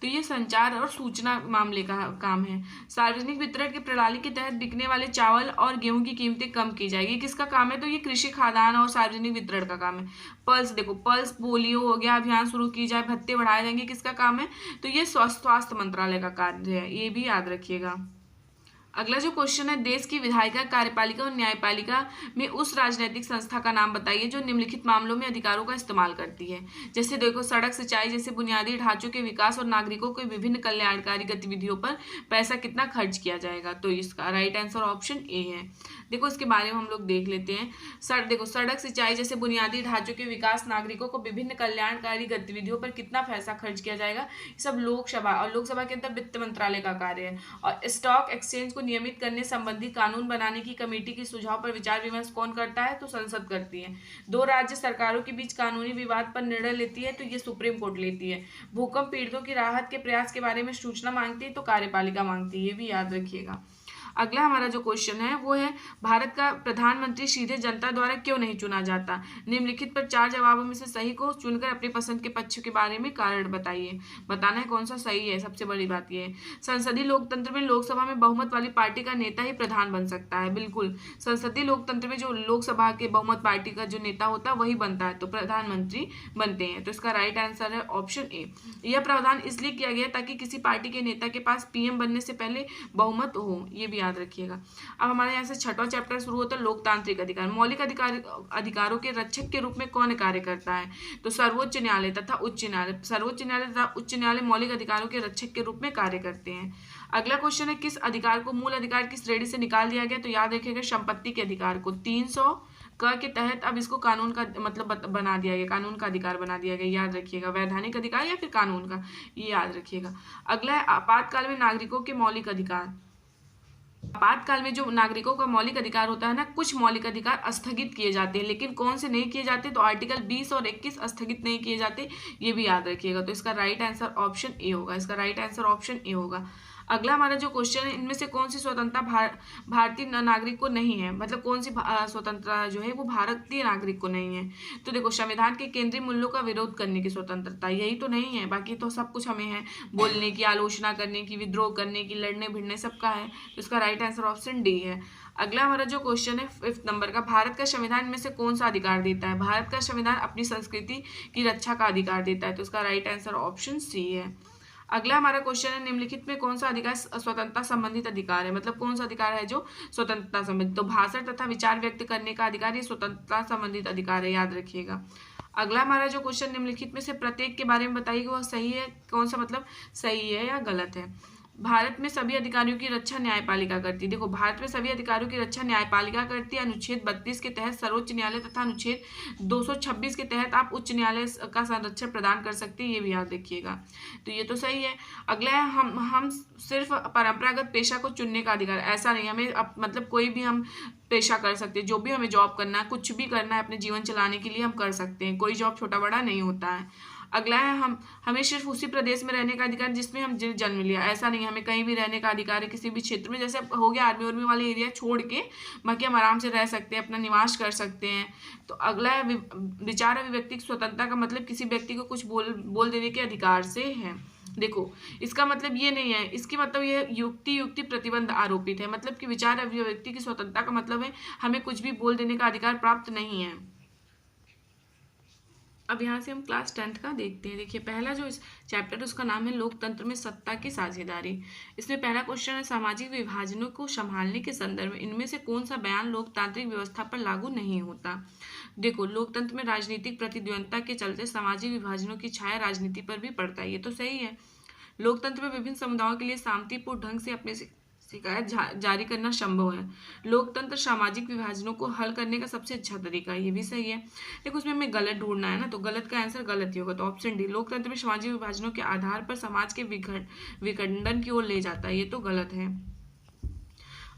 तो ये संचार और सूचना मामले का काम है। सार्वजनिक वितरण की प्रणाली के तहत बिकने वाले चावल और गेहूं की कीमतें कम की जाएगी, किसका काम है? तो ये कृषि खाद्यान्न और सार्वजनिक वितरण का काम है। पल्स, देखो पल्स पोलियो हो गया, अभियान शुरू की जाए, भत्ते बढ़ाए जाएंगे, किसका काम है? तो ये स्वास्थ्य मंत्रालय का कार्य है, ये भी याद रखिएगा। अगला जो क्वेश्चन है, देश की विधायिका कार्यपालिका और न्यायपालिका में उस राजनीतिक संस्था का नाम बताइए जो निम्नलिखित मामलों में अधिकारों का इस्तेमाल करती है। जैसे देखो, सड़क सिंचाई जैसे बुनियादी ढांचों के विकास और नागरिकों के विभिन्न कल्याणकारी गतिविधियों पर पैसा कितना खर्च किया जाएगा, तो इसका राइट आंसर ऑप्शन ए है। देखो, इसके बारे में हम लोग देख लेते हैं। देखो, सड़क सिंचाई जैसे बुनियादी ढांचों के विकास, नागरिकों को विभिन्न कल्याणकारी गतिविधियों पर कितना पैसा खर्च किया जाएगा, सब लोकसभा, और लोकसभा के अंदर वित्त मंत्रालय का कार्य है। और स्टॉक एक्सचेंज को नियमित करने संबंधी कानून बनाने की कमेटी के सुझाव पर विचार विमर्श कौन करता है? तो संसद करती है। दो राज्य सरकारों के बीच कानूनी विवाद पर निर्णय लेती है, तो ये सुप्रीम कोर्ट लेती है। भूकंप पीड़ितों की राहत के प्रयास के बारे में सूचना मांगती है, तो कार्यपालिका मांगती है, ये भी याद रखिएगा। अगला हमारा जो क्वेश्चन है वो है, भारत का प्रधानमंत्री सीधे जनता द्वारा क्यों नहीं चुना जाता? निम्नलिखित पर 4 जवाबों में से सही को चुनकर अपनी पसंद के पक्ष के बारे में कारण बताइए। बताना है कौन सा सही है, सबसे बड़ी बात यह है। संसदीय लोकतंत्र में लोकसभा में बहुमत वाली पार्टी का नेता ही प्रधान बन सकता है, बिल्कुल। संसदीय लोकतंत्र में जो लोकसभा के बहुमत पार्टी का जो नेता होता है वही बनता है, तो प्रधानमंत्री बनते हैं, तो इसका राइट आंसर है ऑप्शन ए। यह प्रावधान इसलिए किया गया ताकि किसी पार्टी के नेता के पास पीएम बनने से पहले बहुमत हो, ये भी याद रखिएगा। अब हमारे यहाँ से 6वां चैप्टर शुरू होता है, लोकतांत्रिक अधिकार। मौलिक अधिकारों के रक्षक के रूप में कौन कार्य करता है? तो सर्वोच्च न्यायालय तथा उच्च न्यायालय। सर्वोच्च न्यायालय तथा उच्च न्यायालय मौलिक अधिकारों के रक्षक के रूप में कार्य करते हैं। अगला क्वेश्चन है, किस अधिकार को मूल अधिकार की श्रेणी से निकाल दिया गया? तो याद रखिएगा, संपत्ति के अधिकार को 300 के तहत अब इसको कानून का मतलब बना दिया गया, कानून का अधिकार बना दिया गया, याद रखिएगा। वैधानिक अधिकार या फिर कानून का, ये याद रखिएगा। अगला है, आपातकाल में नागरिकों के मौलिक अधिकार। आपातकाल में जो नागरिकों का मौलिक अधिकार होता है ना, कुछ मौलिक अधिकार स्थगित किए जाते हैं, लेकिन कौन से नहीं किए जाते? तो आर्टिकल 20 और 21 स्थगित नहीं किए जाते, ये भी याद रखिएगा। तो इसका राइट आंसर ऑप्शन ए होगा, इसका राइट आंसर ऑप्शन ए होगा। अगला हमारा जो क्वेश्चन है, इनमें से कौन सी स्वतंत्रता भारतीय नागरिक को नहीं है? मतलब कौन सी स्वतंत्रता जो है वो भारतीय नागरिक को नहीं है? तो देखो, संविधान के केंद्रीय मूल्यों का विरोध करने की स्वतंत्रता, यही तो नहीं है, बाकी तो सब कुछ हमें है, बोलने की, आलोचना करने की, विद्रोह करने की, लड़ने भिड़ने सबका है, तो इसका राइट आंसर ऑप्शन डी है। अगला हमारा जो क्वेश्चन है 5th नंबर का, भारत का संविधान में से कौन सा अधिकार देता है? भारत का संविधान अपनी संस्कृति की रक्षा का अधिकार देता है, तो इसका राइट आंसर ऑप्शन सी है। अगला हमारा क्वेश्चन है, निम्नलिखित में कौन सा अधिकार स्वतंत्रता संबंधित अधिकार है? मतलब कौन सा अधिकार है जो स्वतंत्रता संबंधित? तो भाषण तथा विचार व्यक्त करने का अधिकार, ये स्वतंत्रता संबंधित अधिकार है, याद रखिएगा। अगला हमारा जो क्वेश्चन, निम्नलिखित में से प्रत्येक के बारे में बताइए वह सही है, कौन सा मतलब सही है या गलत है? भारत में सभी अधिकारियों की रक्षा न्यायपालिका करती है। देखो, भारत में सभी अधिकारियों की रक्षा न्यायपालिका करती है। अनुच्छेद 32 के तहत सर्वोच्च न्यायालय तथा अनुच्छेद 226 के तहत आप उच्च न्यायालय का संरक्षण प्रदान कर सकते हैं, ये भी याद रखिएगा। तो ये तो सही है। अगला है, हम सिर्फ परंपरागत पेशा को चुनने का अधिकार, ऐसा नहीं, हमें मतलब कोई भी हम पेशा कर सकते हैं, जो भी हमें जॉब करना है, कुछ भी करना है अपने जीवन चलाने के लिए हम कर सकते हैं, कोई जॉब छोटा बड़ा नहीं होता है। अगला है, हमें सिर्फ उसी प्रदेश में रहने का अधिकार जिसमें हम जन्म लिया, ऐसा नहीं, हमें कहीं भी रहने का अधिकार है किसी भी क्षेत्र में, जैसे हो गया आर्मी वार्मी वाले एरिया छोड़ के, बाकी हम आराम से रह सकते हैं, अपना निवास कर सकते हैं। तो अगला है, विचार अभिव्यक्ति की स्वतंत्रता का मतलब किसी व्यक्ति को कुछ बोल देने के अधिकार से है। देखो, इसका मतलब ये नहीं है, इसकी मतलब ये युक्ति प्रतिबंध आरोपित है, मतलब कि विचार अभिव्यक्ति की स्वतंत्रता का मतलब है हमें कुछ भी बोल देने का अधिकार प्राप्त नहीं है। अब यहाँ से हम क्लास 10th का देखते हैं। देखिए, पहला जो इस चैप्टर है उसका नाम है लोकतंत्र में सत्ता की साझेदारी। इसमें पहला क्वेश्चन है, सामाजिक विभाजनों को संभालने के संदर्भ में इनमें से कौन सा बयान लोकतांत्रिक व्यवस्था पर लागू नहीं होता। देखो, लोकतंत्र में राजनीतिक प्रतिद्वंद्विता के चलते सामाजिक विभाजनों की छाया राजनीति पर भी पड़ता है, ये तो सही है। लोकतंत्र में विभिन्न समुदायों के लिए शांतिपूर्ण ढंग से अपने शिकायत जारी करना संभव है। लोकतंत्र सामाजिक विभाजनों को हल करने का सबसे अच्छा तरीका है, ये भी सही है। देखो, उसमें हमें गलत ढूंढना है ना, तो गलत का आंसर गलत ही होगा, तो ऑप्शन डी, लोकतंत्र में सामाजिक विभाजनों के आधार पर समाज के विखंडन की ओर ले जाता है, ये तो गलत है।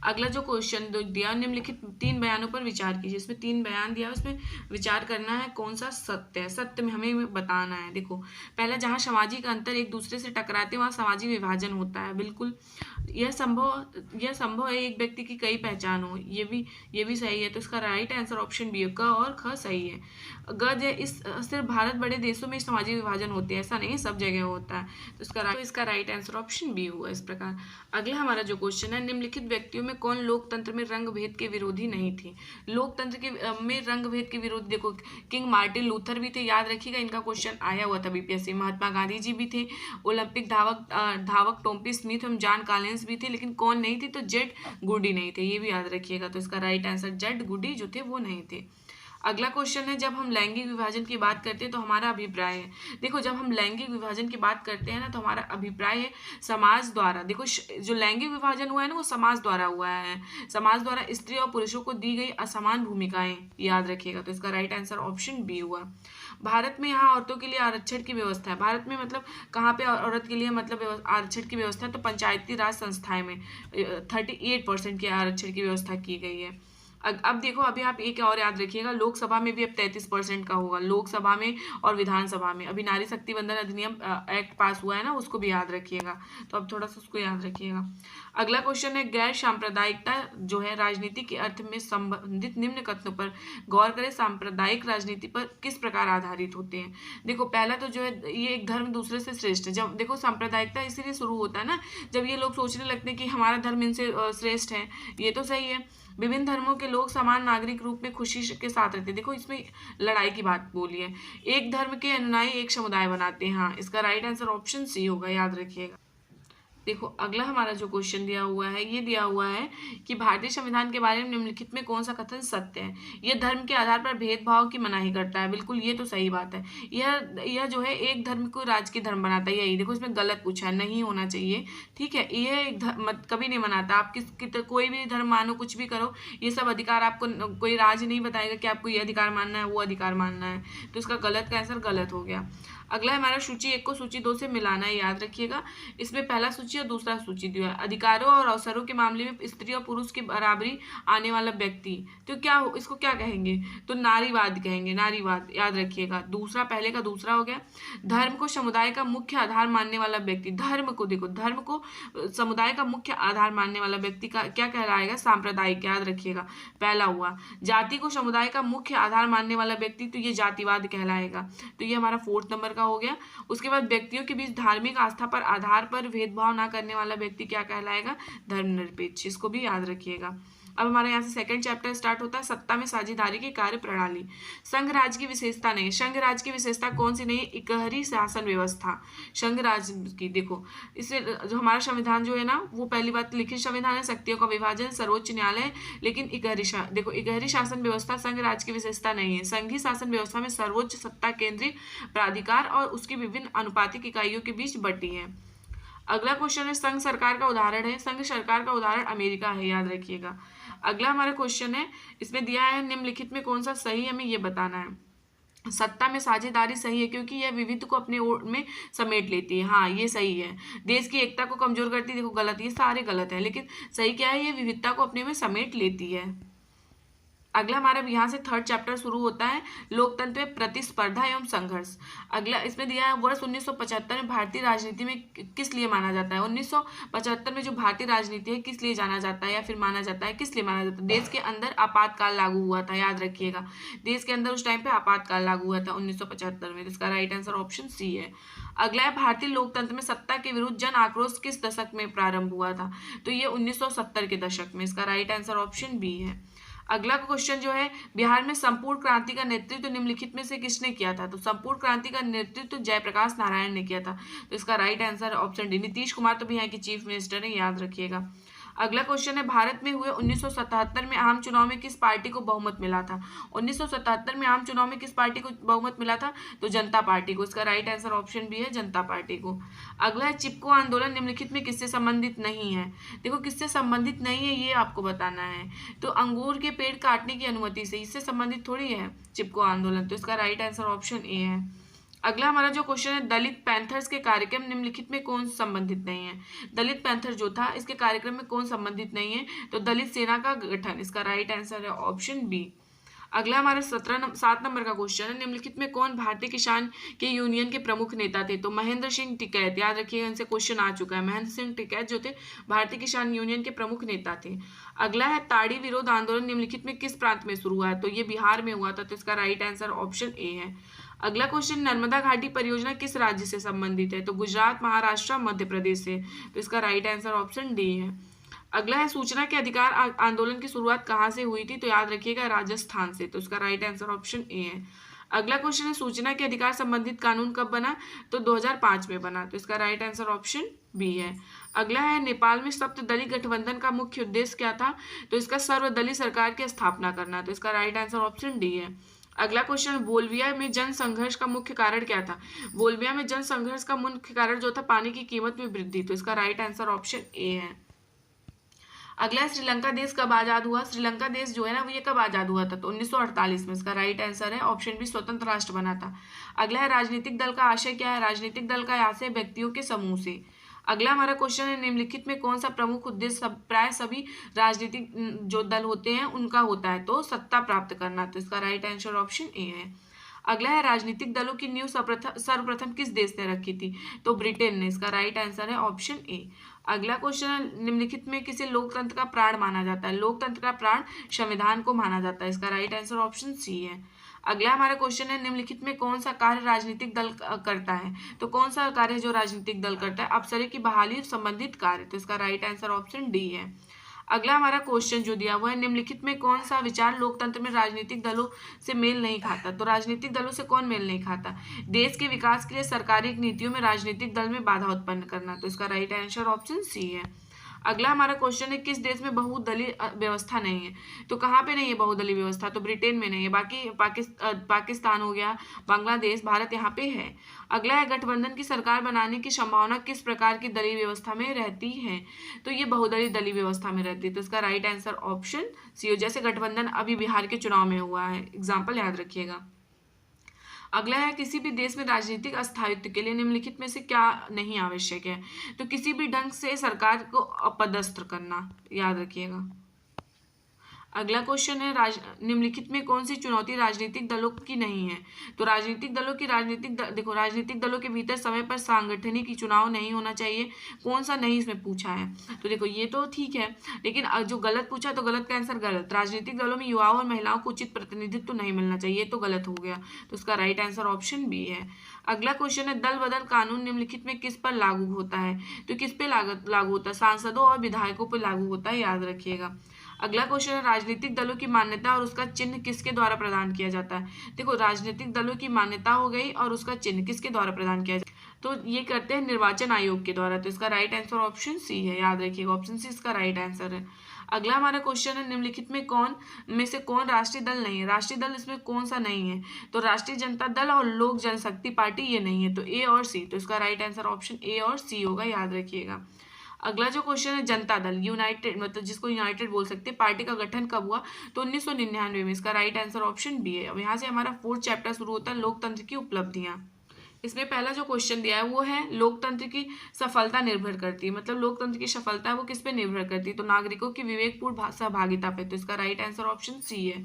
अगला जो क्वेश्चन दिया, निम्नलिखित 3 बयानों पर विचार कीजिए। इसमें 3 बयान दिया है, उसमें विचार करना है कौन सा सत्य है, सत्य में हमें बताना है। देखो, पहला, जहाँ सामाजिक अंतर एक दूसरे से टकराते वहाँ सामाजिक विभाजन होता है, बिल्कुल यह संभव है एक व्यक्ति की कई पहचान हो, ये भी सही है। तो इसका राइट आंसर ऑप्शन बी है, क और ख सही है। ग है, इस सिर्फ भारत बड़े देशों में सामाजिक विभाजन होते हैं, ऐसा नहीं, सब जगह होता है। तो इसका राइट आंसर ऑप्शन बी हुआ इस प्रकार। अगला हमारा जो क्वेश्चन है, निम्नलिखित व्यक्तियों में कौन लोकतंत्र में रंग भेद के विरोधी नहीं थे। लोकतंत्र के में रंग भेद के विरोधी, देखो, किंग मार्टिन लूथर भी थे, याद रखिएगा, इनका क्वेश्चन आया हुआ था बीपीएससी। महात्मा गांधी जी भी थे, ओलंपिक धावक टॉम्पी स्मिथ एवं जॉन कॉलिंस भी थे, लेकिन कौन नहीं थे, तो जेड गुडी नहीं थे, ये भी याद रखिएगा। तो इसका राइट आंसर जेड गुडी जो थे वो नहीं थे। अगला क्वेश्चन है, जब हम लैंगिक विभाजन की बात करते हैं तो हमारा अभिप्राय है। देखो, जब हम लैंगिक विभाजन की बात करते हैं ना, तो हमारा अभिप्राय है समाज द्वारा, देखो जो लैंगिक विभाजन हुआ है ना, वो समाज द्वारा हुआ है, समाज द्वारा स्त्री और पुरुषों को दी गई असमान भूमिकाएं, याद रखिएगा। तो इसका राइट आंसर ऑप्शन बी हुआ। भारत में यहाँ औरतों के लिए आरक्षण की व्यवस्था है। भारत में मतलब कहाँ पे औरत के लिए मतलब आरक्षण की व्यवस्था है, तो पंचायती राज संस्थाएं में 38% के आरक्षण की व्यवस्था की गई है। अब देखो, अभी आप एक और याद रखिएगा, लोकसभा में भी अब 33% का होगा, लोकसभा में और विधानसभा में। अभी नारी शक्ति वंदन अधिनियम एक्ट पास हुआ है ना, उसको भी याद रखिएगा, तो अब थोड़ा सा उसको याद रखिएगा। अगला क्वेश्चन है, गैर सांप्रदायिकता जो है राजनीति के अर्थ में संबंधित निम्न कथनों पर गौर करें, सांप्रदायिक राजनीति पर किस प्रकार आधारित होते हैं। देखो, पहला तो जो है, ये एक धर्म दूसरे से श्रेष्ठ है। जब देखो, सांप्रदायिकता इसीलिए शुरू होता है ना, जब ये लोग सोचने लगते हैं कि हमारा धर्म इनसे श्रेष्ठ है, ये तो सही है। विभिन्न धर्मों के लोग समान नागरिक रूप में खुशी के साथ रहते हैं। देखो, इसमें लड़ाई की बात बोली है। एक धर्म के अनुयायी एक समुदाय बनाते हैं, हाँ, इसका राइट आंसर ऑप्शन सी होगा, याद रखिएगा। देखो, अगला हमारा जो क्वेश्चन दिया हुआ है, ये दिया हुआ है कि भारतीय संविधान के बारे में निम्नलिखित में कौन सा कथन सत्य है। यह धर्म के आधार पर भेदभाव की मनाही करता है, बिल्कुल ये तो सही बात है। यह जो है एक धर्म को राजकीय धर्म बनाता है, यही देखो, इसमें गलत पूछा है, नहीं होना चाहिए, ठीक है। यह कभी नहीं मनाता, आप कोई भी धर्म मानो, कुछ भी करो, ये सब अधिकार आपको कोई राज नहीं बताएगा कि आपको ये अधिकार मानना है, वो अधिकार मानना है। तो इसका गलत का आंसर गलत हो गया। अगला हमारा सूची 1 को सूची 2 से मिलाना है, याद रखिएगा। इसमें पहला सूची और दूसरा सूची दिया है। अधिकारों और अवसरों के मामले में स्त्री और पुरुष की बराबरी आने वाला व्यक्ति, तो इसको क्या कहेंगे, तो नारीवाद कहेंगे, नारीवाद, याद रखिएगा। दूसरा, पहले का दूसरा हो गया। धर्म को समुदाय का मुख्य आधार मानने वाला व्यक्ति, धर्म को देखो, धर्म को समुदाय का मुख्य आधार मानने वाला व्यक्ति का क्या कहलाएगा, सांप्रदायिक, याद रखिएगा, पहला हुआ। जाति को समुदाय का मुख्य आधार मानने वाला व्यक्ति, तो ये जातिवाद कहलाएगा, तो ये हमारा 4th नंबर का हो गया। उसके बाद व्यक्तियों के बीच धार्मिक आस्था पर आधार पर भेदभाव ना करने वाला व्यक्ति क्या कहलाएगा, धर्मनिरपेक्ष, इसको भी याद रखिएगा। अब हमारे यहाँ से सेकंड चैप्टर स्टार्ट होता है, सत्ता में साझेदारी की कार्य प्रणाली। संघ राज्य की विशेषता नहीं, संघ राज्य की विशेषता कौन सी नहीं है, इकहरी शासन व्यवस्था संघ राज्य की। देखो, इससे जो हमारा संविधान जो है ना, वो पहली बात लिखित संविधान है, शक्तियों का विभाजन, सर्वोच्च न्यायालय, लेकिन देखो, इकहरी शासन व्यवस्था संघ राज्य की विशेषता नहीं है। संघीय शासन व्यवस्था में सर्वोच्च सत्ता केंद्रीय प्राधिकार और उसकी विभिन्न अनुपातिक इकाइयों के बीच बटी है। अगला क्वेश्चन है संघ सरकार का उदाहरण है, संघ सरकार का उदाहरण अमेरिका है, याद रखिएगा। अगला हमारा क्वेश्चन है, इसमें दिया है निम्नलिखित में कौन सा सही है, हमें ये बताना है। सत्ता में साझेदारी सही है क्योंकि यह विविध को अपने ओर में समेट लेती है, हाँ ये सही है। देश की एकता को कमजोर करती है, देखो गलत, ये सारे गलत है, लेकिन सही क्या है, ये विविधता को अपने में समेट लेती है। अगला हमारा यहाँ से थर्ड चैप्टर शुरू होता है, लोकतंत्र में प्रतिस्पर्धा एवं संघर्ष। अगला इसमें दिया है वर्ष 1975 में भारतीय राजनीति में किस लिए माना जाता है। 1975 में जो भारतीय राजनीति है किस लिए जाना जाता है या फिर माना जाता है, किस लिए माना जाता है, देश के अंदर आपातकाल लागू हुआ था, याद रखिएगा। देश के अंदर उस टाइम पे आपातकाल लागू हुआ था 1975 में, इसका राइट आंसर ऑप्शन सी है। अगला है भारतीय लोकतंत्र में सत्ता के विरुद्ध जन आक्रोश किस दशक में प्रारंभ हुआ था, तो ये 1970 के दशक में, इसका राइट आंसर ऑप्शन बी है। अगला क्वेश्चन जो है, बिहार में संपूर्ण क्रांति का नेतृत्व निम्नलिखित में से किसने किया था, तो संपूर्ण क्रांति का नेतृत्व जयप्रकाश नारायण ने किया था, तो इसका right answer option D. Nitish Kumar तो बिहार के चीफ मिनिस्टर है, याद रखिएगा। अगला क्वेश्चन है, भारत में हुए 1977 में आम चुनाव में किस पार्टी को बहुमत मिला था। 1977 में आम चुनाव में किस पार्टी को बहुमत मिला था, तो जनता पार्टी को, इसका राइट आंसर ऑप्शन बी है, जनता पार्टी को। अगला है, चिपको आंदोलन निम्नलिखित में किससे संबंधित नहीं है। देखो किससे संबंधित नहीं है ये आपको बताना है, तो अंगूर के पेड़ काटने की अनुमति से, इससे संबंधित थोड़ी है चिपको आंदोलन, तो इसका राइट आंसर ऑप्शन ए है। अगला हमारा जो क्वेश्चन है, दलित पैंथर्स के कार्यक्रम निम्नलिखित में कौन संबंधित नहीं है। दलित पैंथर जो था इसके कार्यक्रम में कौन संबंधित नहीं है, तो दलित सेना का गठन, इसका राइट आंसर है ऑप्शन बी। अगला हमारा 7 नंबर का क्वेश्चन है, निम्नलिखित में कौन भारतीय किसान के यूनियन के प्रमुख नेता थे, तो महेंद्र सिंह टिकैत, याद रखिएगा इनसे क्वेश्चन आ चुका है। महेंद्र सिंह टिकैत जो थे भारतीय किसान यूनियन के प्रमुख नेता थे। अगला है, ताड़ी विरोध आंदोलन निम्नलिखित में किस प्रांत में शुरू हुआ है, तो ये बिहार में हुआ था, तो इसका राइट आंसर ऑप्शन ए है। अगला क्वेश्चन, नर्मदा घाटी परियोजना किस राज्य से संबंधित है, तो गुजरात, महाराष्ट्र, मध्य प्रदेश से, तो इसका राइट आंसर ऑप्शन डी है। अगला है, सूचना के अधिकार आंदोलन की शुरुआत कहाँ से हुई थी, तो याद रखिएगा राजस्थान से, तो इसका राइट आंसर ऑप्शन ए है। अगला क्वेश्चन है, सूचना के अधिकार संबंधित कानून कब बना, तो 2005 में बना, तो इसका राइट आंसर ऑप्शन बी है। अगला है, नेपाल में सप्तदलीय गठबंधन का मुख्य उद्देश्य क्या था, तो इसका सर्वदलीय सरकार की स्थापना करना, तो इसका राइट आंसर ऑप्शन डी है। अगला क्वेश्चन, बोल्विया में जन संघर्ष का मुख्य कारण क्या था। बोल्विया में जन संघर्ष का मुख्य कारण जो था पानी की कीमत में वृद्धि, तो इसका राइट आंसर ऑप्शन ए है। अगला, श्रीलंका देश कब आजाद हुआ। श्रीलंका देश जो है ना वो ये कब आजाद हुआ था, तो 1948 में, इसका राइट आंसर है ऑप्शन बी, स्वतंत्र राष्ट्र बना था। अगला है, राजनीतिक दल का आशय क्या है। राजनीतिक दल का आशय व्यक्तियों के समूह से। अगला हमारा क्वेश्चन है, निम्नलिखित में कौन सा प्रमुख उद्देश्य प्राय सभी राजनीतिक जो दल होते हैं उनका होता है, तो सत्ता प्राप्त करना, तो इसका राइट आंसर ऑप्शन ए है। अगला है, राजनीतिक दलों की नींव सर्वप्रथम किस देश ने रखी थी, तो ब्रिटेन ने, इसका राइट आंसर है ऑप्शन ए। अगला क्वेश्चन है, निम्नलिखित में किसे लोकतंत्र का प्राण माना जाता है। लोकतंत्र का प्राण संविधान को माना जाता है, इसका राइट आंसर ऑप्शन सी है। अगला हमारा क्वेश्चन है, निम्नलिखित में कौन सा कार्य राजनीतिक दल करता है, तो कौन सा कार्य है जो राजनीतिक दल करता है, अफसरों की बहाली संबंधित कार्य, तो इसका राइट आंसर ऑप्शन डी है। अगला हमारा क्वेश्चन जो दिया हुआ है, निम्नलिखित में कौन सा विचार लोकतंत्र में राजनीतिक दलों से मेल नहीं खाता, तो राजनीतिक दलों से कौन मेल नहीं खाता, देश के विकास के लिए सरकारी नीतियों में राजनीतिक दल में बाधा उत्पन्न करना, तो इसका राइट आंसर ऑप्शन सी है। अगला हमारा क्वेश्चन है, किस देश में बहुदलीय व्यवस्था नहीं है, तो कहाँ पे नहीं है बहुदलीय व्यवस्था, तो ब्रिटेन में नहीं है, बाकी पाकिस्तान हो गया, बांग्लादेश, भारत यहाँ पे है। अगला है, गठबंधन की सरकार बनाने की संभावना किस प्रकार की दलीय व्यवस्था में रहती है, तो ये बहुदलीय दलीय व्यवस्था में रहती है, तो इसका राइट आंसर ऑप्शन सी हो। जैसे गठबंधन अभी बिहार के चुनाव में हुआ है, एग्जाम्पल याद रखिएगा। अगला है, किसी भी देश में राजनीतिक अस्थायित्व के लिए निम्नलिखित में से क्या नहीं आवश्यक है, तो किसी भी ढंग से सरकार को अपदस्थ करना, याद रखिएगा। अगला क्वेश्चन है, निम्नलिखित में कौन सी चुनौती राजनीतिक दलों की नहीं है, तो राजनीतिक दलों की देखो राजनीतिक दलों के भीतर समय पर सांगठनिक चुनाव नहीं होना चाहिए, कौन सा नहीं इसमें पूछा है, तो देखो ये तो ठीक है, लेकिन जो गलत पूछा तो गलत का आंसर गलत। राजनीतिक दलों में युवाओं और महिलाओं को उचित प्रतिनिधित्व नहीं मिलना चाहिए, तो गलत हो गया, तो उसका राइट आंसर ऑप्शन बी है। अगला क्वेश्चन है, दल बदल कानून निम्नलिखित में किस पर लागू होता है, तो किस पे लागू होता है, सांसदों और विधायकों पर लागू होता है, याद रखिएगा। अगला क्वेश्चन है, राजनीतिक दलों की मान्यता और उसका चिन्ह किसके द्वारा प्रदान किया जाता है। देखो राजनीतिक दलों की मान्यता हो गई और उसका चिन्ह किसके द्वारा प्रदान किया जाता है, तो ये करते हैं निर्वाचन आयोग के द्वारा। तो इसका राइट आंसर ऑप्शन सी है, याद रखिएगा ऑप्शन सी इसका राइट आंसर है। अगला हमारा क्वेश्चन है निम्नलिखित में से कौन राष्ट्रीय दल नहीं है। राष्ट्रीय दल इसमें कौन सा नहीं है, तो राष्ट्रीय जनता दल और लोक जनशक्ति पार्टी ये नहीं है, तो ए और सी। तो इसका राइट आंसर ऑप्शन ए और सी होगा, याद रखिएगा। अगला जो क्वेश्चन है जनता दल यूनाइटेड, मतलब जिसको यूनाइटेड बोल सकते हैं, पार्टी का गठन कब हुआ, तो 1999 में। इसका राइट आंसर ऑप्शन बी है। अब यहाँ से हमारा 4th चैप्टर शुरू होता है, लोकतंत्र की उपलब्धियां। इसमें पहला जो क्वेश्चन दिया है वो है लोकतंत्र की सफलता निर्भर करती है, मतलब लोकतंत्र की सफलता है वो किस पे निर्भर करती है, तो नागरिकों की विवेकपूर्ण सहभागिता पे। तो इसका राइट आंसर ऑप्शन सी है।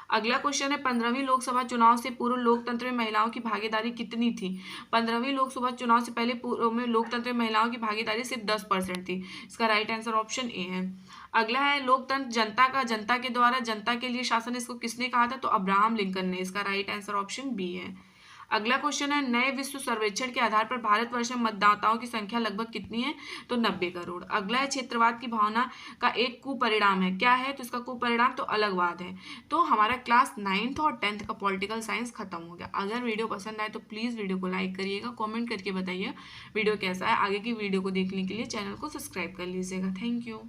अगला क्वेश्चन है 15वीं लोकसभा चुनाव से पूर्व लोकतंत्र में महिलाओं की भागीदारी कितनी थी। 15वीं लोकसभा चुनाव से पहले पूर्व में लोकतंत्र में महिलाओं की भागीदारी सिर्फ 10% थी। इसका राइट आंसर ऑप्शन ए है। अगला है लोकतंत्र जनता का, जनता के द्वारा जनता के लिए शासन, इसको किसने कहा था, तो अब्राहम लिंकन ने। इसका राइट आंसर ऑप्शन बी है। अगला क्वेश्चन है नए विश्व सर्वेक्षण के आधार पर भारतवर्ष में मतदाताओं की संख्या लगभग कितनी है, तो 90 करोड़। अगला है क्षेत्रवाद की भावना का एक कुपरिणाम है, क्या है, तो इसका कुपरिणाम तो अलगवाद है। तो हमारा क्लास 9th और 10th का पॉलिटिकल साइंस खत्म हो गया। अगर वीडियो पसंद आए तो प्लीज़ वीडियो को लाइक करिएगा, कॉमेंट करके बताइए वीडियो कैसा है। आगे की वीडियो को देखने के लिए चैनल को सब्सक्राइब कर लीजिएगा। Thank you.